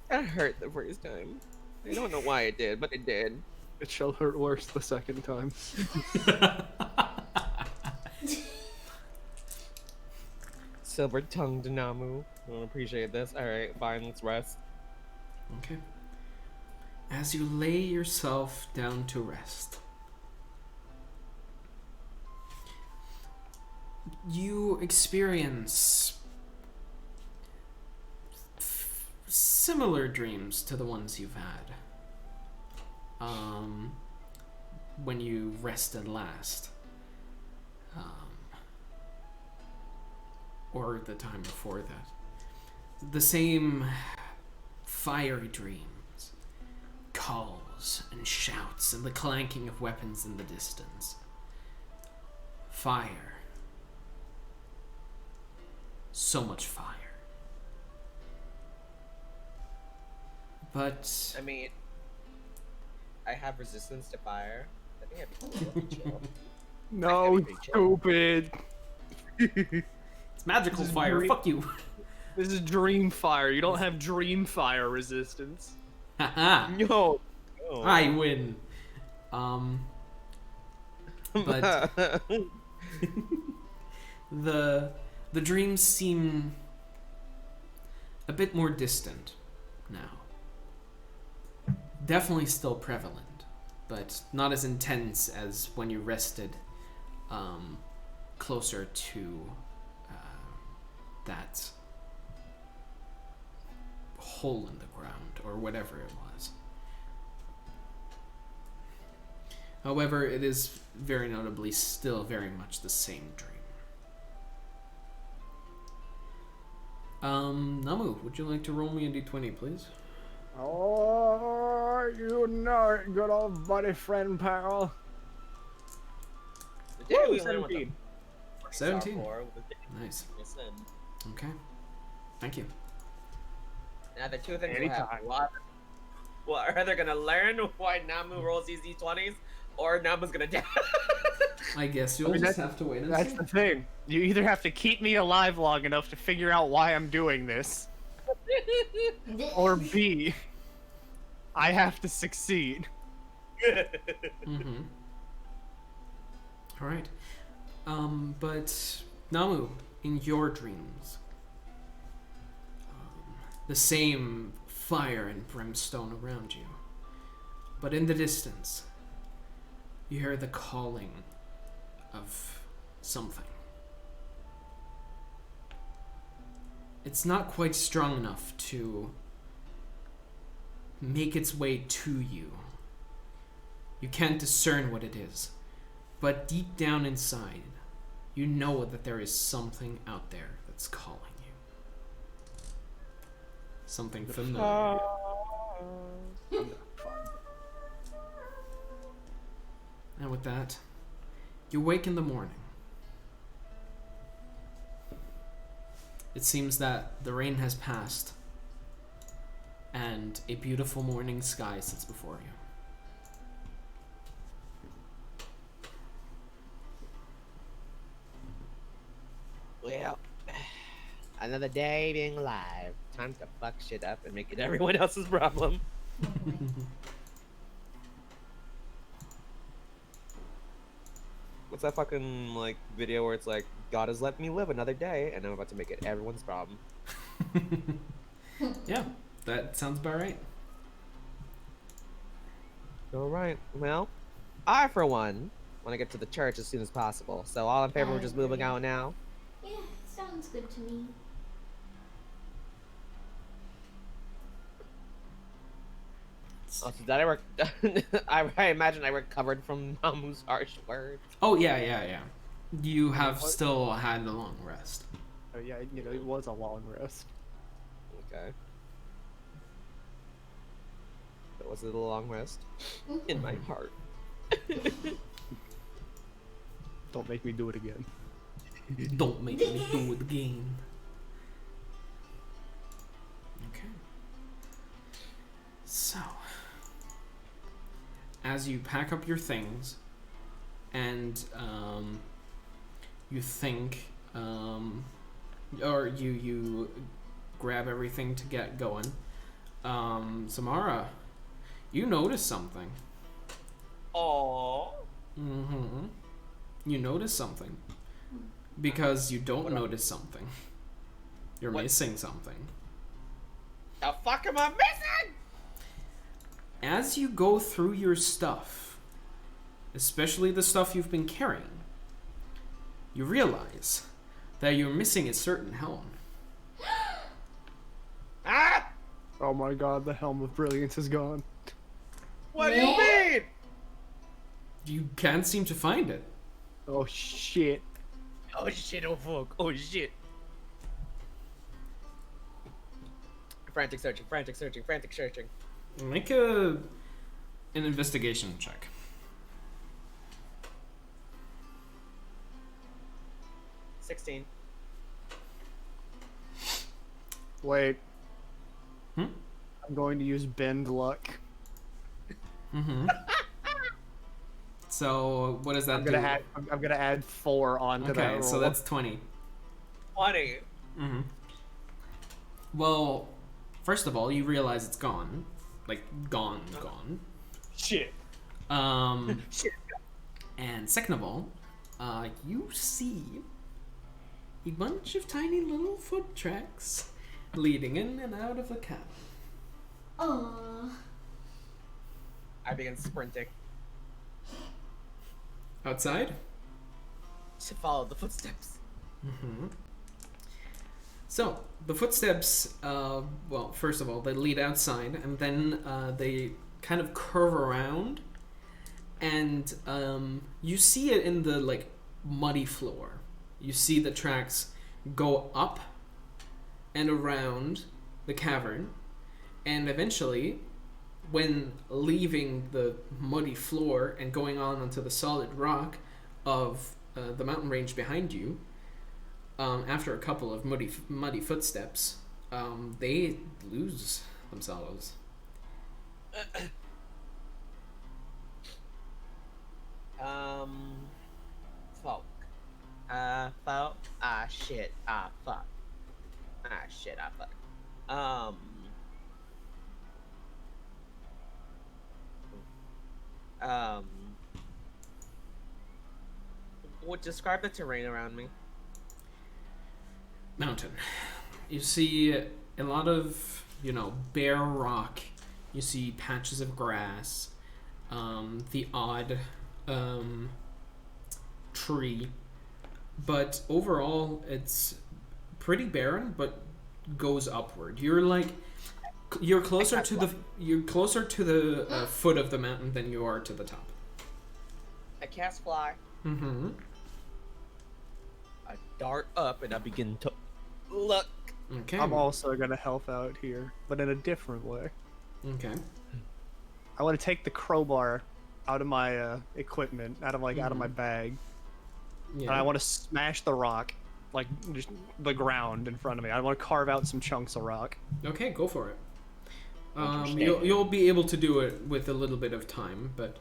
That hurt the first time. I don't know why it did, but it did. It shall hurt worse the second time. Silver-tongued Namu. I don't appreciate this. Alright, fine, let's rest. Okay. As you lay yourself down to rest, you experience similar dreams to the ones you've had when you rested last, or the time before that. The same fiery dreams, calls and shouts and the clanking of weapons in the distance. Fire. So much fire. But I mean, I have resistance to fire. I think I'd be chill. No, That'd be pretty chill. stupid. it's magical This is fire. great. Fuck you. This is dream fire. You don't have dream fire resistance. Haha. No. I win. But the dreams seem a bit more distant now. Definitely still prevalent, but not as intense as when you rested closer to that hole in the ground or whatever it was. However, it is very notably still very much the same dream. Namu, would you like to roll me a d20, please? Oh, you know it, good old buddy friend pal. The day we learn what the 17. fuck 17. are for, the day Nice. we listen. Okay. Thank you. Now the two things Anytime. will happen. Well, are either gonna learn why Namu rolls these d20s, or Namu's gonna die. I guess you'll I mean, just have to wait and That's see. the thing. You either have to keep me alive long enough to figure out why I'm doing this, or B, I have to succeed. Mm-hmm. All right. But Namu, in your dreams, the same fire and brimstone around you, but in the distance, you hear the calling of something. It's not quite strong enough to make its way to you. You can't discern what it is, but deep down inside, you know that there is something out there that's calling you. Something familiar. And with that, you wake in the morning. It seems that the rain has passed, and a beautiful morning sky sits before you. Well, another day being alive. Time to fuck shit up and make it everyone else's problem. What's that fucking like video where it's like, God has let me live another day, and I'm about to make it everyone's problem. Yeah, that sounds about right. All right. Well, I for one want to get to the church as soon as possible. So all in favor of just moving out now? Yeah, sounds good to me. Oh, so did I work? I imagine I recovered from Namu's harsh words. Oh, yeah. You have still had a long rest. Oh yeah, you know, it was a long rest. Okay. But was it a long rest? In my heart. Don't make me do it again. Don't make me do it again. Okay. So, as you pack up your things, and you think, or you grab everything to get going, Samara, you notice something. Aww. Mm-hmm. You notice something. Because you don't notice something. You're What? missing something. The fuck am I missing? As you go through your stuff, especially the stuff you've been carrying, you realize that you're missing a certain helm. Ah! Oh my god, the Helm of Brilliance is gone. What do you mean? You can't seem to find it. Oh shit. Oh shit, oh fuck, oh shit. Frantic searching, frantic searching, frantic searching. Make an investigation check. $16. Wait. Hmm? I'm going to use Bend Luck. Mm-hmm. So what does that I'm do? gonna add 4 onto that Okay, roll. so that's 20. 20. Mm-hmm. Well, first of all, you realize it's gone. Like, gone. shit. Shit. And second of all, you see a bunch of tiny little foot tracks leading in and out of the cabin. Oh. I begin sprinting Outside? to follow the footsteps. Mm-hmm. So, the footsteps, well, first of all, they lead outside, and then they kind of curve around, and you see it in the, like, muddy floor. You see the tracks go up and around the cavern, and eventually, when leaving the muddy floor and going on onto the solid rock of the mountain range behind you, after a couple of muddy footsteps, they lose themselves. Folk. Folk. Ah, shit. Ah, fuck. Ah, shit. Ah, fuck. Would describe the terrain around me. Mountain. You see a lot of, bare rock. You see patches of grass, the odd tree. But overall, it's pretty barren, but goes upward. You're closer to the foot of the mountain than you are to the top. I cast fly. Mm-hmm. I dart up and I begin to look. Okay. I'm also gonna help out here, but in a different way. Okay. I want to take the crowbar out of my equipment, out of my bag, and I want to smash the rock, like just the ground in front of me. I want to carve out some chunks of rock. Okay, go for it. Interesting. You'll be able to do it with a little bit of time, but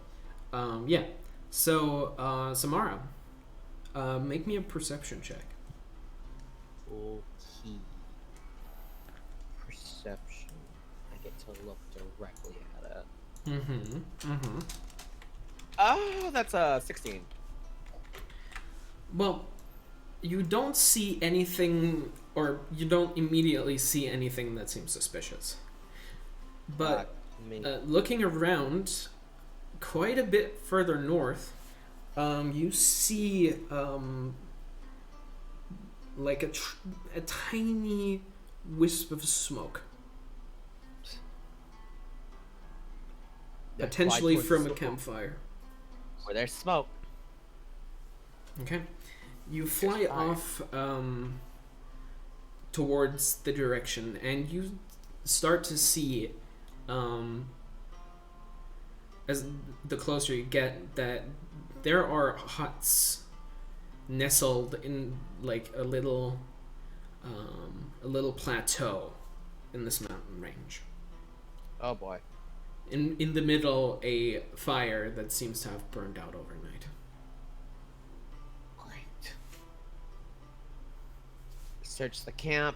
yeah. So Samara, make me a perception check. Okay. Perception. I get to look directly at it. Mm-hmm. Mm-hmm. Oh, that's 16. Well, you don't see anything, or you don't immediately see anything that seems suspicious. But looking around, quite a bit further north, you see like a tiny wisp of smoke, potentially from a campfire. Where there's smoke. Okay, you fly off towards the direction, and you start to see, as the closer you get, that there are huts nestled in like a little plateau in this mountain range. Oh boy. In the middle, a fire that seems to have burned out overnight. Great. Search the camp.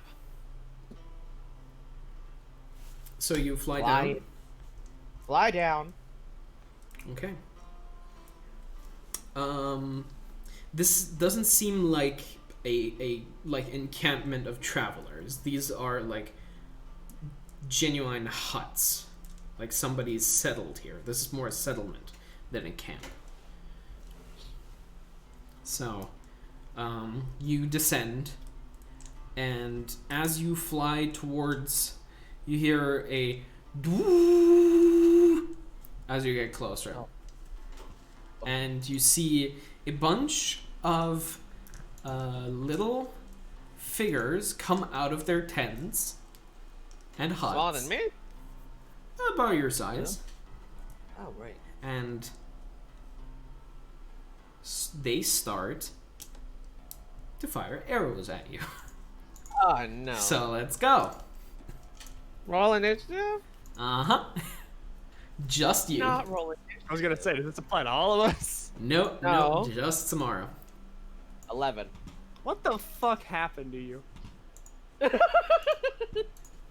So you fly down. Fly down. Okay. This doesn't seem like a like encampment of travelers. These are like genuine huts. Like somebody's settled here. This is more a settlement than a camp. So, you descend, and as you fly towards, you hear a doo as you get closer. And you see a bunch of little figures come out of their tents and huts. Smaller than me? About your size. Oh, right. And they start to fire arrows at you. Oh, no. So let's go. Roll initiative? Uh-huh. Just you. Not rolling. I was gonna say, does this apply to all of us? Nope, No. nope, just Samara. 11. What the fuck happened to you?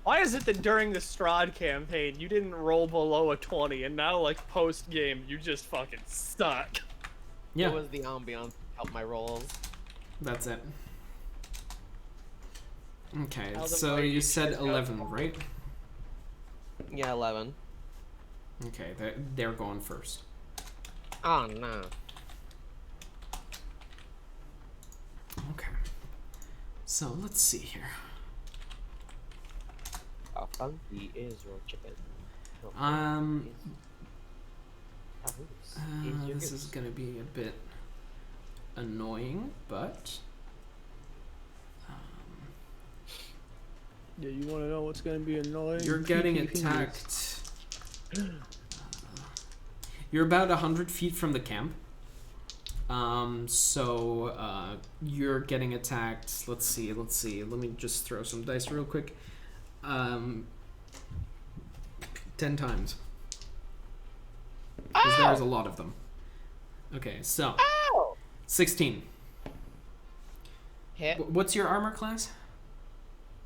Why is it that during the Strahd campaign you didn't roll below a 20 and now like post game you just fucking suck? Yeah, It was the ambiance help my rolls. that's it. Okay, How's it so like you you said guys got 11, right? Yeah, 11. Okay, they're going first. Oh, no. Okay. So let's see here. How funky is your chicken? How loose is your This goose? is gonna be a bit annoying, but Yeah, you wanna know what's gonna be annoying? you're getting attacked. You're about 100 feet from the camp. So you're getting attacked. Let's see. Let me just throw some dice real quick. 10 times. 'Cause there's a lot of them. Okay, so Ow! 16. Hit. What's your armor class?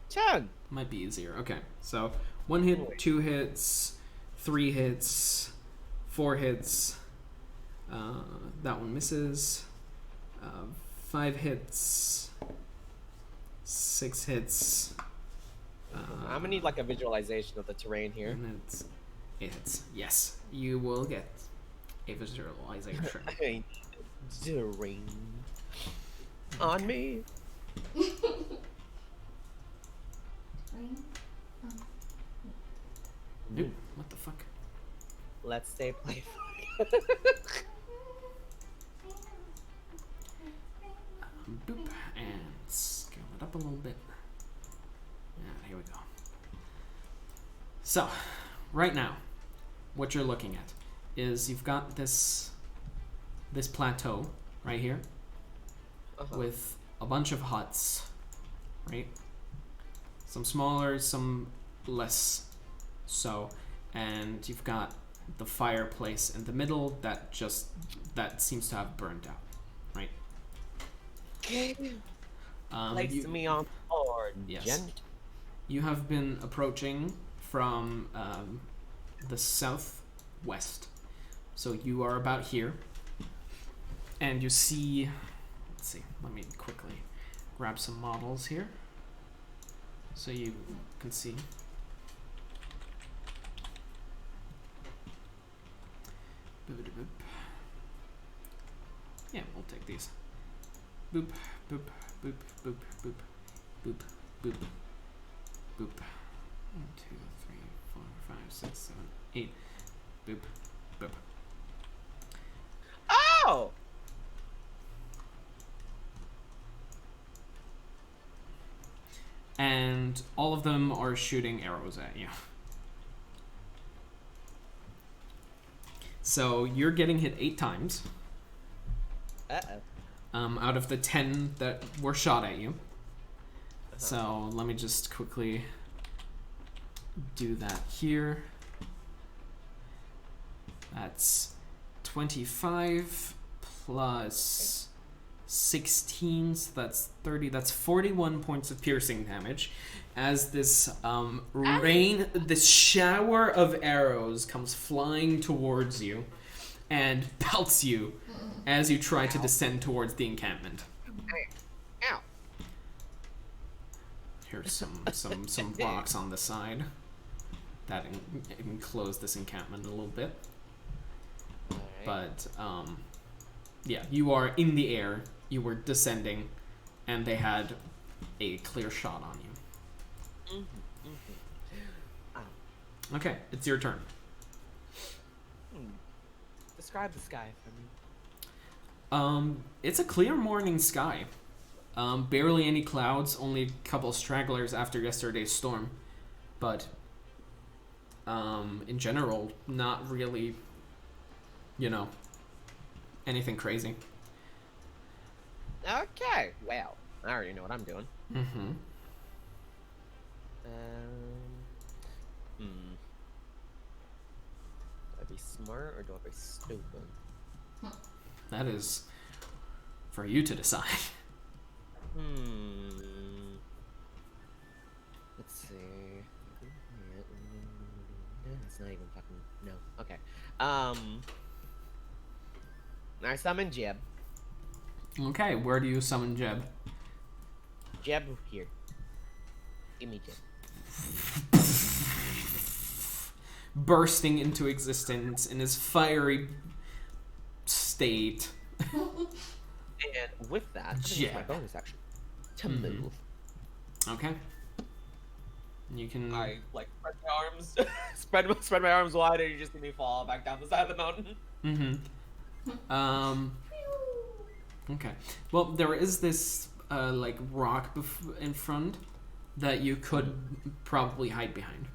10. Might be easier. Okay, so 1 hit, 2 hits, 3 hits, 4 hits. That one misses. 5 hits, 6 hits. I'm gonna need like a visualization of the terrain here. And it's 8 hits. Yes, you will get a visualization. I terrain on me. Nope. What the fuck? Let's stay playful. Boop, and scale it up a little bit. Yeah, here we go. So, right now, what you're looking at is you've got this plateau right here with a bunch of huts, right? Some smaller, some less so, and you've got the fireplace in the middle that seems to have burned out, right? Place You- me on board, Yes. gent. You have been approaching from the southwest. So you are about here. And you see... Let's see. Let me quickly grab some models here. So you can see. Boop-a-da-boop. Yeah, we'll take these. Boop, boop, boop, boop, boop, boop, boop. Boop. 1, 2, 3, 4, 5, 6, 7, 8. Boop. Boop. Oh! And all of them are shooting arrows at you. So you're getting hit 8 times. Uh-oh. out of the 10 that were shot at you. So let me just quickly do that here. That's 25 plus 16, so that's 30. That's 41 points of piercing damage. As this this shower of arrows comes flying towards you and pelts you as you try to descend towards the encampment. Ow. Here's some rocks on the side that enclose this encampment a little bit. But yeah, you are in the air. You were descending, and they had a clear shot on you. Okay, it's your turn. Describe the sky for me. It's a clear morning sky. Barely any clouds, only a couple stragglers after yesterday's storm. But, in general, not really, anything crazy. Okay, well, I already know what I'm doing. Mm-hmm. Do I be smart or do I be stupid? That is for you to decide. Let's see. It's not even fucking no. Okay. I summon Jeb. Okay, where do you summon Jeb? Jeb here. Give me Jeb. Bursting into existence in his fiery state. And with that, I'm gonna use my bonus action to move. Okay. You can. I like spread my arms, spread my arms wide, and you just see me fall back down the side of the mountain. Okay. Well, there is this like rock in front that you could probably hide behind.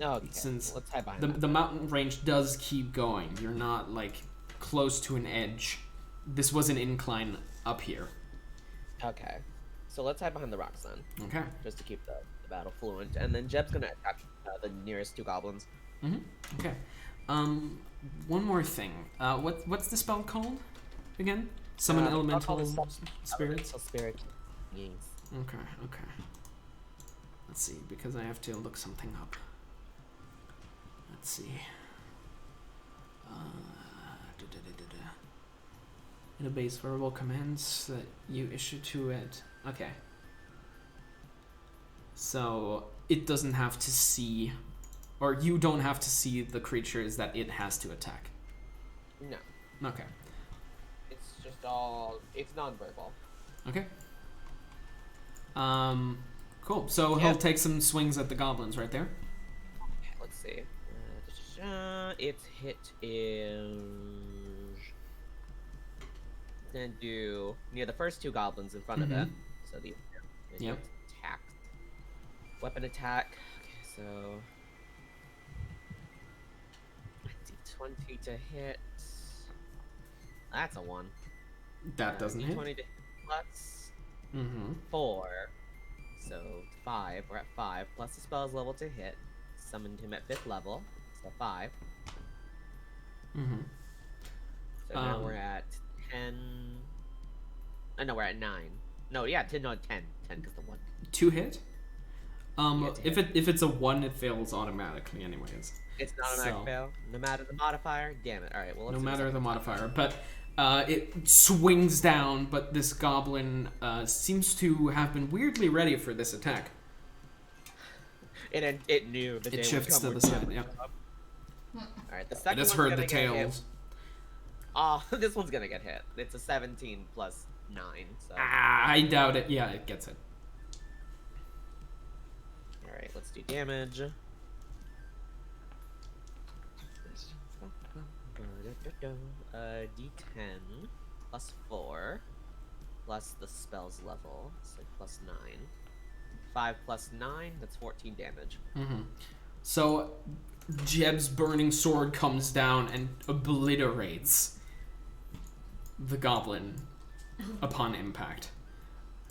Okay. Since let's hide behind the mountain range does keep going. You're not like close to an edge. This was an incline up here. Okay. So let's hide behind the rocks then. Okay. Just to keep the battle fluent, and then Jeb's gonna attack the nearest 2 goblins. Okay. One more thing. What's the spell called again? Summon elemental spirits. Elemental spirit. Yes. Okay. Let's see, because I have to look something up. Let's see. It obeys verbal commands that you issue to it. Okay. So it doesn't have to see, or you don't have to see the creatures that it has to attack. No. Okay. It's just all. It's non-verbal. Okay. Cool. So he'll take some swings at the goblins right there. Let's see. Its hit is gonna do near the first 2 goblins in front of it. So the attack, weapon attack. Okay, so 20 to hit. That's a 1. That doesn't hit. 20 to hit plus 4. So 5. We're at 5 plus the spell's level to hit. Summoned him at 5th level. So 5. So now we're at 10. Oh, no, we're at 9. No, yeah, 10 because the 1. 2 hit? If if it's a 1, it fails automatically anyways. It's an automatic fail. No matter the modifier. Damn it. All right. Well, let's no do matter the second. modifier, but it swings down. But this goblin seems to have been weirdly ready for this attack. It knew the day It shifts to would the come side. when Yep. All right. The second It has one's heard the gonna get hit. tales. This one's gonna get hit. It's a 17 plus 9. So. I doubt it. Yeah, it gets it. All right. Let's do damage. D10 plus 4 plus the spell's level, so plus 9. 5 plus 9, that's 14 damage. So Jeb's burning sword comes down and obliterates the goblin upon impact.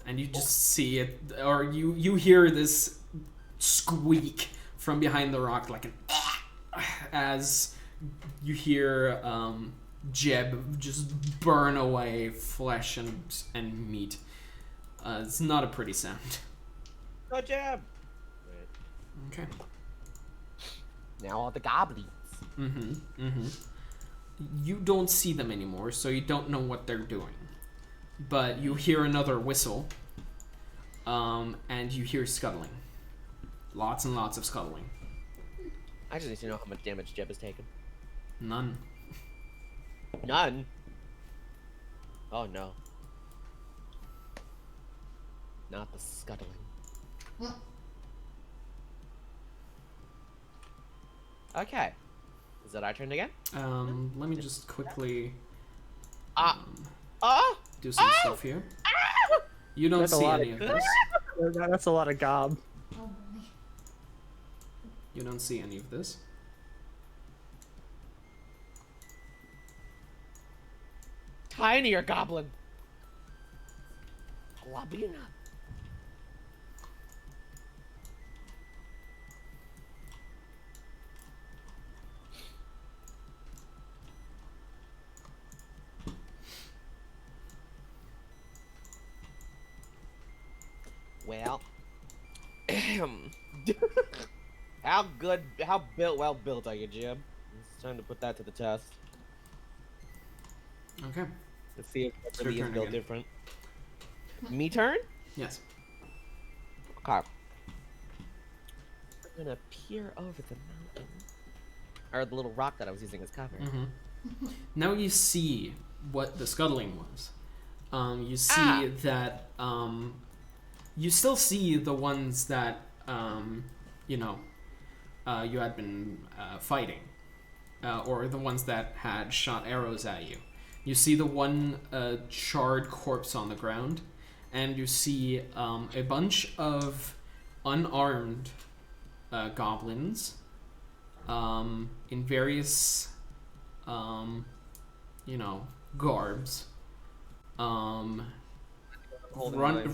And you just see it, or you hear this squeak from behind the rock, like an as you hear Jeb just burn away flesh and meat. It's not a pretty sound. Go Jeb. Okay. Now all the goblins. You don't see them anymore, so you don't know what they're doing. But you hear another whistle, and you hear scuttling. Lots and lots of scuttling. I just need to know how much damage Jeb has taken. None. None. Oh no. Not the scuttling. Okay. Is it our turn again? Let me just quickly Oh! do some stuff here. You don't That's a see lot any of- of this. That's a lot of gob. Oh boy. You don't see any of this. Tinier goblin. Globina. Well, well built are you, Jib? It's time to put that to the test. Okay. Let's see if It's it your really is turn built again. different. Me turn? Yes. Okay. I'm gonna peer over the mountain. Or the little rock that I was using as cover. Now you see what the scuttling was. You see that you still see the ones that you had been fighting, or the ones that had shot arrows at you. You see the one charred corpse on the ground, and you see a bunch of unarmed goblins in various garbs,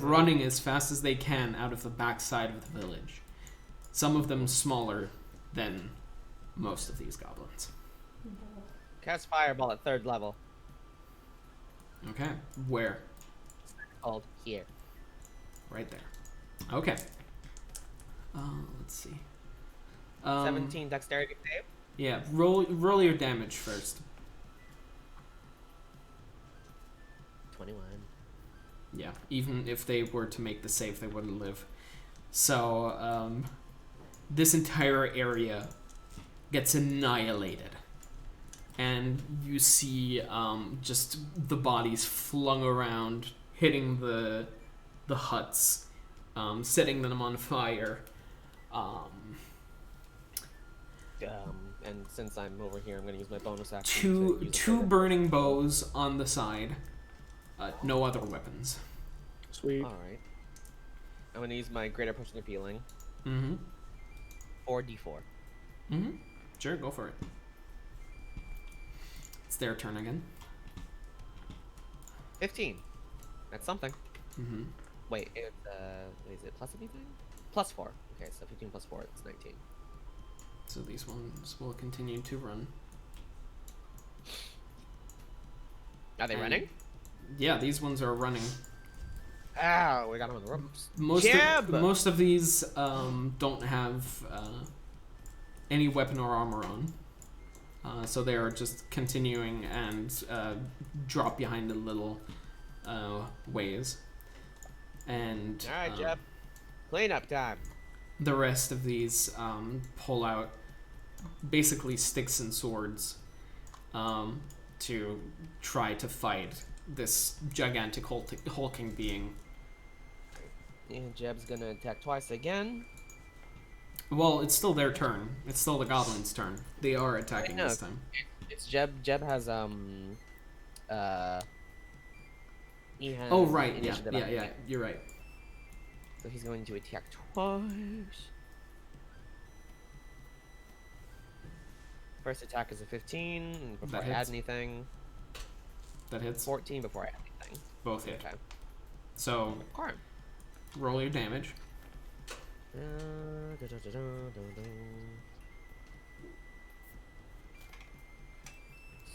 running as fast as they can out of the backside of the village. Some of them smaller than most of these goblins. Cast fireball at 3rd level. Okay, where? Called here. Right there. Okay. Let's see. 17 dexterity save. Yeah, roll your damage first. 21. Yeah, even if they were to make the save, they wouldn't live. So, this entire area gets annihilated. And you see just the bodies flung around, hitting the huts, setting them on fire. And since I'm over here, I'm gonna use my bonus action. to use a Two further- burning bows on the side. No other weapons. Sweet. Alright. I'm gonna use my greater potion of healing. Mm-hmm. 4d4. Mm-hmm. Sure, go for it. It's their turn again. 15. That's something. Mm-hmm. Wait, is it plus anything? Plus 4. Okay, so 15 plus 4, it's 19. So these ones will continue to run. Are they And- running? Yeah, these ones are running. Ow, we got them on the ropes. Most of these don't have any weapon or armor on. So they are just continuing and drop behind a little ways. And Alright, Jeb. Cleanup time. the rest of these pull out basically sticks and swords to try to fight this gigantic hulking being. And Jeb's gonna attack twice again. Well, it's still their turn. It's still the goblins' turn. They are attacking know. this time. It's Jeb. Jeb has he has Oh, right. Yeah, initiative yeah, on yeah. him. You're right. So he's going to attack twice. First attack is a 15 before That I add hits. anything. That hits. 14 before I add anything. Both hit. Okay. So Corn. roll your damage.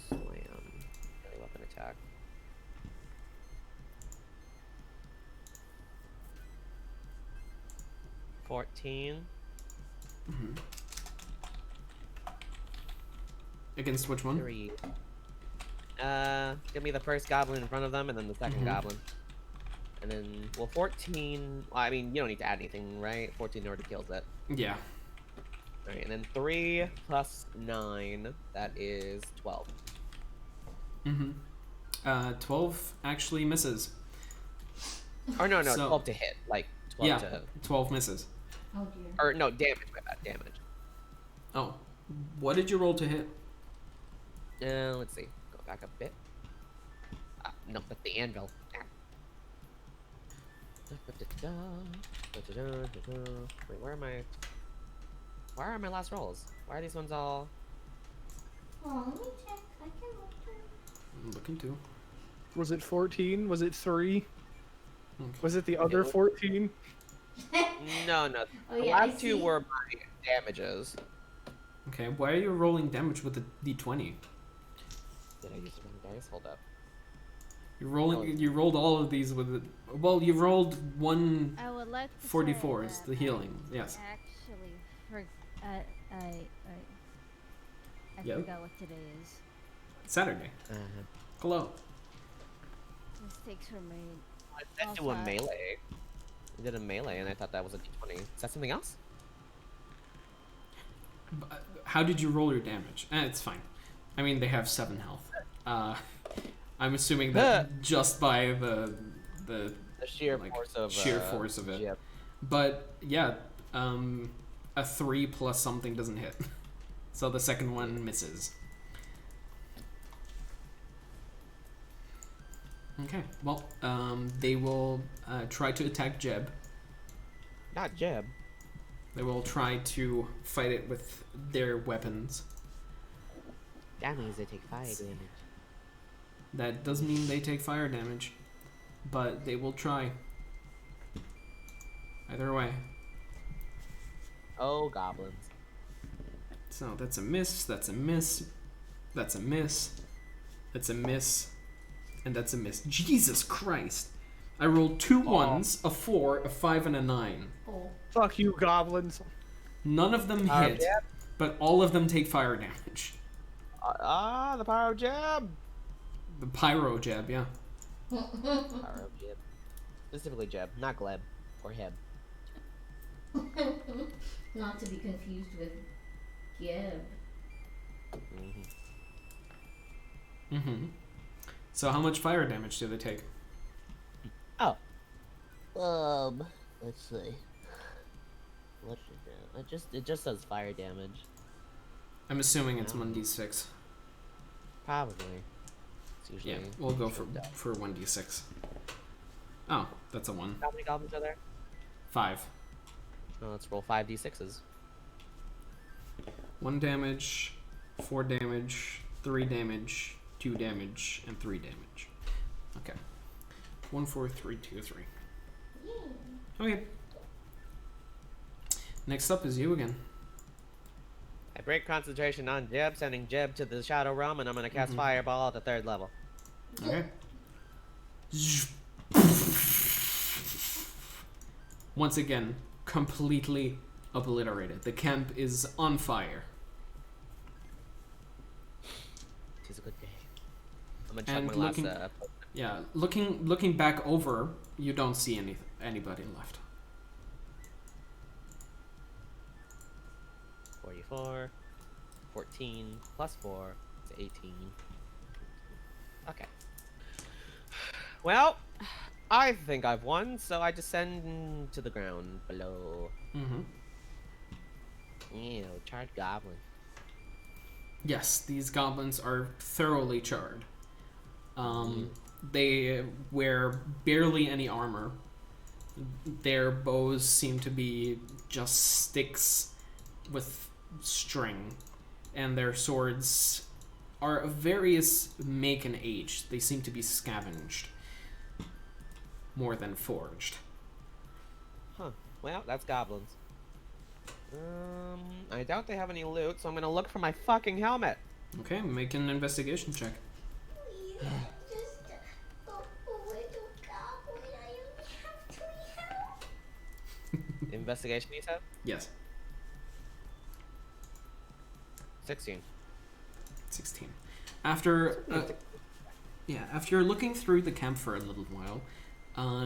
Slam. Melee weapon attack. $14. Against which one? 3. Give me the first goblin in front of them, and then the 2nd goblin. And then, well, 14. Well, I mean, you don't need to add anything, right? 14 already kills it. Yeah. Alright, and then 3 plus 9. That is 12. 12 actually misses. Or no, So- 12 to hit. Like, 12 Yeah, to. 12 misses. Oh dear. Or, no, damage, my bad. Damage. Oh. What did you roll to hit? Let's see. Go back a bit. No, but the anvil. Wait, where are my last rolls? Why are these ones all... Oh, let me check. I can look too. I'm looking too. Was it 14? Was it 3? Okay. Was it the other 14? No. Oh The yeah, I last 2 see. were my damages. Okay, why are you rolling damage with the d20? Did I use the wrong dice? Hold up. You're rolling. You rolled all of these with. Well, you rolled one I would like to 44 say is that the healing. Yes. Actually, I Yeah. forgot what today is. Saturday. Hello. Mistakes were made. I said do a melee. I did a melee, and I thought that was a d20. Is that something else? How did you roll your damage? It's fine. I mean, they have 7 health. I'm assuming that just by the sheer like, force of sheer force of it. Yep. But yeah, a 3 plus something doesn't hit, so the second one misses. Okay, well, they will try to attack Jeb. Not Jeb. They will try to fight it with their weapons. That means they take fire damage. That does mean they take fire damage, but they will try. Either way. Oh, goblins. So that's a miss, that's a miss, that's a miss, that's a miss, and that's a miss. Jesus Christ! I rolled 2 ones, a 4, a 5, and a 9. Oh. Fuck you, goblins. None of them hit, Jeb. but all of them take fire damage. The power of Jeb. The pyro jab, yeah. Power of Jeb. Specifically Jeb, not Gleb or Heb. Not to be confused with Gib. So how much fire damage do they take? Oh. Let's see. What should it just says fire damage. I'm assuming it's 1d6. Probably. It's usually. Yeah, we'll go for showed up. 1d6. Oh, that's a 1. How many goblins are there? 5. Oh, let's roll 5d6s. 1 damage, 4 damage, 3 damage, 2 damage, and 3 damage. Okay. 1, 4, 3, 2, 3. Okay. Next up is you again. I break concentration on Jeb, sending Jeb to the Shadow Realm, and I'm gonna cast Fireball at the 3rd level. Okay. Once again, completely obliterated. The camp is on fire. Tis a good day. I'm gonna check And my last. looking- Yeah, looking back over, you don't see anybody left. 44, 14 plus 4 is 18. Okay. Well, I think I've won, so I descend to the ground below. Ew, charred goblin. Yes, these goblins are thoroughly charred. They wear barely any armor. Their bows seem to be just sticks with string, and their swords are of various make and age. They seem to be scavenged. more than forged. Huh. Well, that's goblins. I doubt they have any loot, so I'm gonna look for my fucking helmet. Okay, make an investigation check. Please, just go away to Goblin. I only have 3 health. Investigation, you said? Yes, 16. 16. After after looking through the camp for a little while,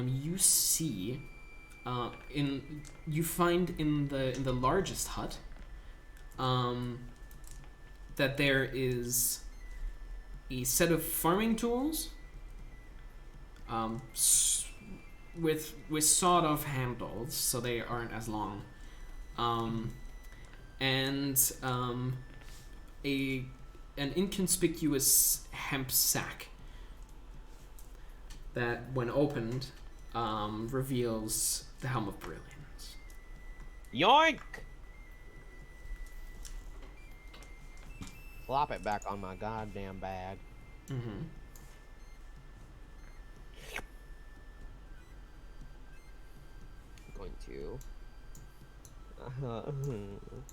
you see, you find in the largest hut, that there is a set of farming tools, with sawed-off handles, so they aren't as long, and an inconspicuous hemp sack that, when opened, reveals the Helm of Brilliance. Yoink! Flop it back on my goddamn bag. Mm-hmm. I'm going to.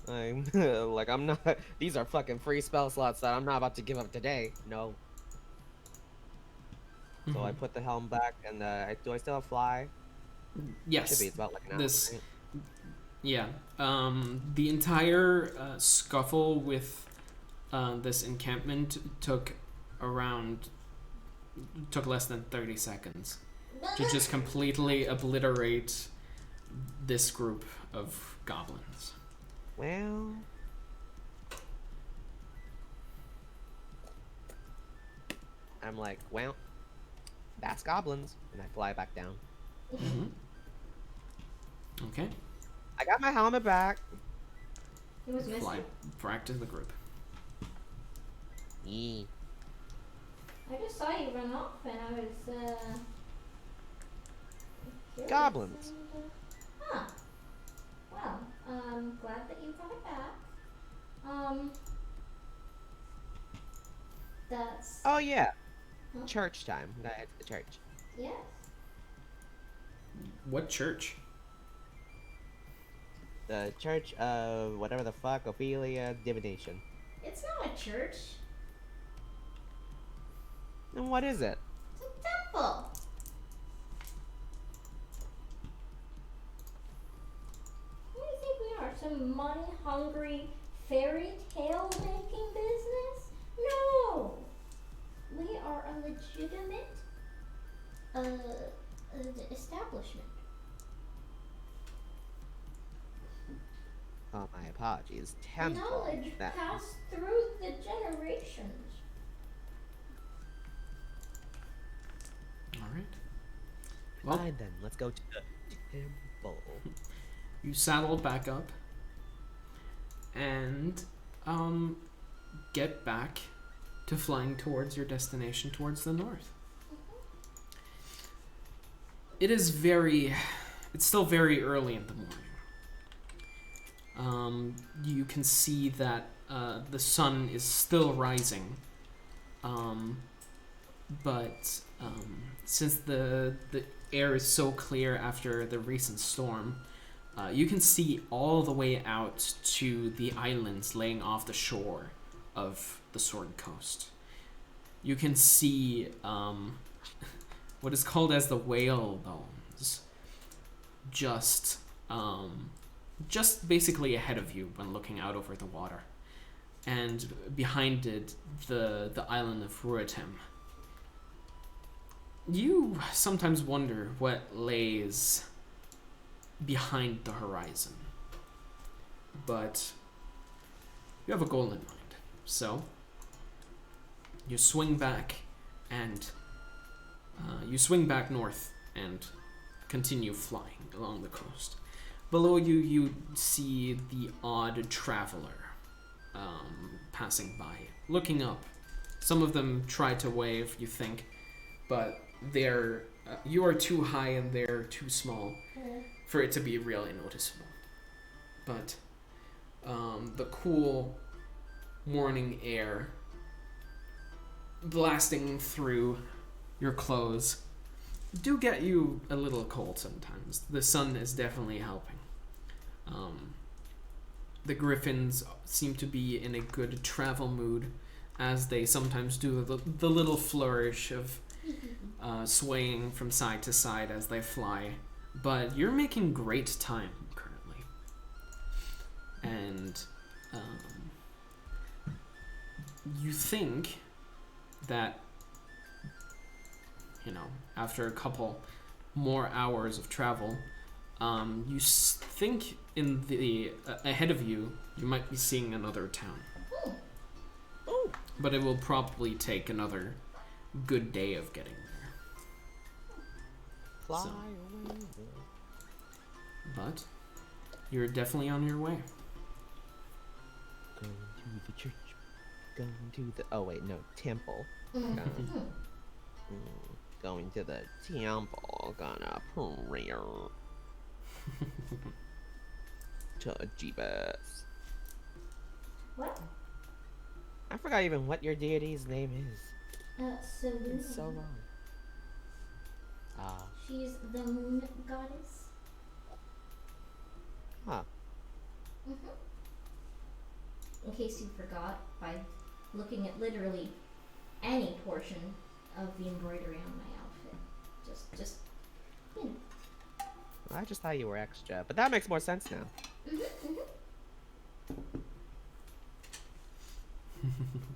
I'm like, I'm not. These are fucking free spell slots that I'm not about to give up today. No. So I put the helm back, and do I still have fly? Yes. Should be. It's about like an hour. This, right? yeah. The entire scuffle with this encampment took less than 30 seconds to just completely obliterate this group of goblins. Well. I'm like, well, that's goblins, and I fly back down. Mm-hmm. Okay. I got my helmet back. It was Fly missing. back to the group. Yee. I just saw you run off, and I was curious Goblins. and, huh. Well, glad that you brought it back. That's Oh yeah. Huh? Church time. Gotta head to the church. yes. What church? The church of whatever the fuck, Ophelia Divination. It's not a church. Then what is it? It's a temple. What do you think we are? Some money-hungry fairy tale making business? No. We are a legitimate establishment. Oh, my apologies. Temple. Knowledge That. passed through the generations. All right. Well, Fine then, let's go to the temple. you saddle back up and get back to flying towards your destination, towards the north. It's still very early in the morning. You can see that the sun is still rising, but since the air is so clear after the recent storm, you can see all the way out to the islands laying off the shore of the Sword Coast. You can see what is called as the whale bones, just basically ahead of you when looking out over the water, and behind it the island of Ruatem. You sometimes wonder what lays behind the horizon, but you have a goal in mind. So you swing back north and continue flying along the coast. Below you, you see the odd traveler passing by, looking up. Some of them try to wave, you think, but you are too high and they're too small for it to be really noticeable. But the cool morning air blasting through your clothes do get you a little cold sometimes. The sun is definitely helping. The griffins seem to be in a good travel mood, as they sometimes do the little flourish of swaying from side to side as they fly. But you're making great time currently. And you think that, after a couple more hours of travel, you think in the ahead of you, you might be seeing another town. Oh. But it will probably take another good day of getting there. Fly So. away. But you're definitely on your way. Going to the church. Going to the. Oh, wait, no. Temple. Going to the temple. Gonna pray to Jeebus. What? I forgot even what your deity's name is. Selene. It's so long. Ah. She's the moon goddess. Huh. In case you forgot, by looking at literally any portion of the embroidery on my outfit. Just, I just thought you were extra, but that makes more sense now.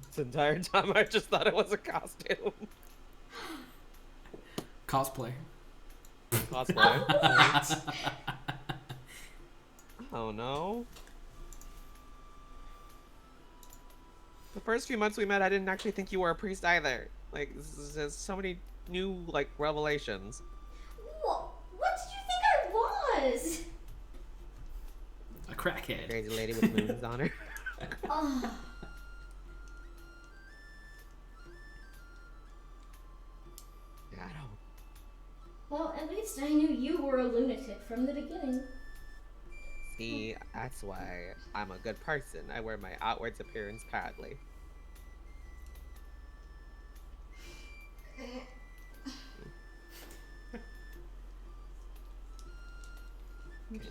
This entire time I just thought it was a costume. Cosplay. Cosplay. Oh no. The first few months we met, I didn't actually think you were a priest either. Like, there's so many new, revelations. What did you think I was? A crackhead. Crazy lady with moons on her. Oh. Yeah, I don't. Well, at least I knew you were a lunatic from the beginning. See, that's why I'm a good person. I wear my outwards appearance proudly.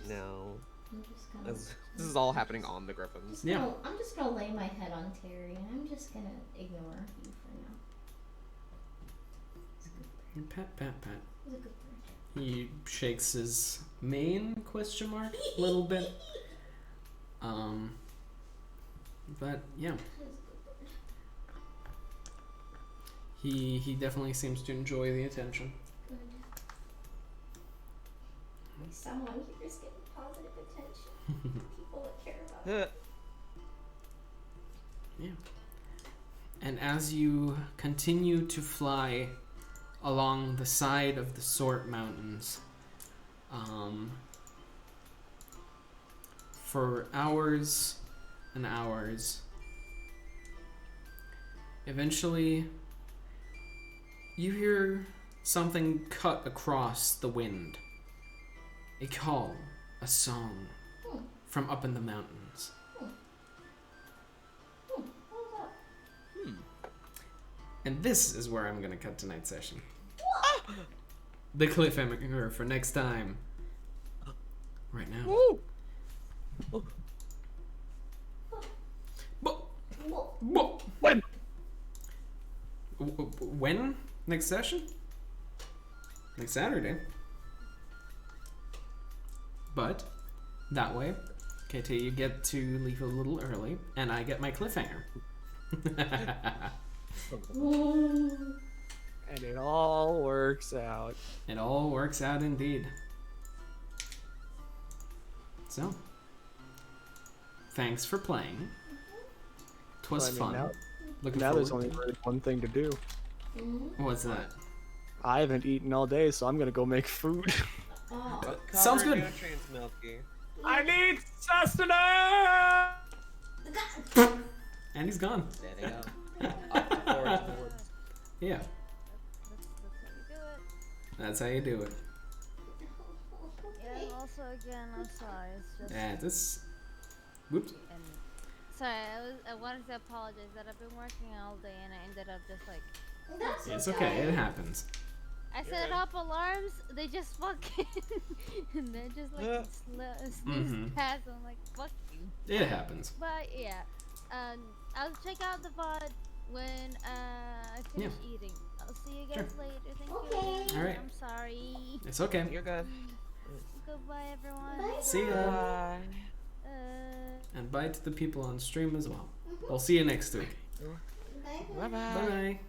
No. I'm just gonna. This is all happening on the Griffins. Yeah. I'm just gonna lay my head on Terry, and I'm just gonna ignore you for now. It's a good bird. Pat, pat, pat. It's a good bird. He shakes his mane, question mark, a little bit. But yeah, It's a good bird. he definitely seems to enjoy the attention. Good. Someone here is getting positive attention. People that care about it. Yeah. And as you continue to fly along the side of the Sort Mountains, for hours and hours, eventually you hear something cut across the wind. A call, a song from up in the mountains. What was that? And this is where I'm going to cut tonight's session. The cliffhanger for next time. Right now. Woo! When? When? Next session? Next Saturday. But that way, KT, you get to leave a little early, and I get my cliffhanger. And it all works out. It all works out indeed. So, thanks for playing. 'Twas Well, I fun. mean, Looking now there's forward only to really one thing to do. What's that? I haven't eaten all day, so I'm gonna go make food. Oh, Sounds good. Nutrients, Milky. I need sustenance! And he's gone. There they go. Up the forest in the woods. Yeah, That's how you do it. that's how you do it. Yeah, and also again, I'm sorry. It's just. Yeah, this. Whoops. And sorry, I wanted to apologize that I've been working all day and I ended up just like. that's It's okay. It happens. I You're set good. up alarms. They just fucking and they're just like snooze Mhm. past. I'm like, fuck you. It happens. But yeah, I'll check out the VOD when I finish eating. I'll see you guys later. Thank you. Okay. Again. Alright. I'm sorry. It's okay. You're good. Goodbye, everyone. Bye. See ya. Bye. And bye to the people on stream as well. I'll see you next week. Bye. Bye bye. Bye.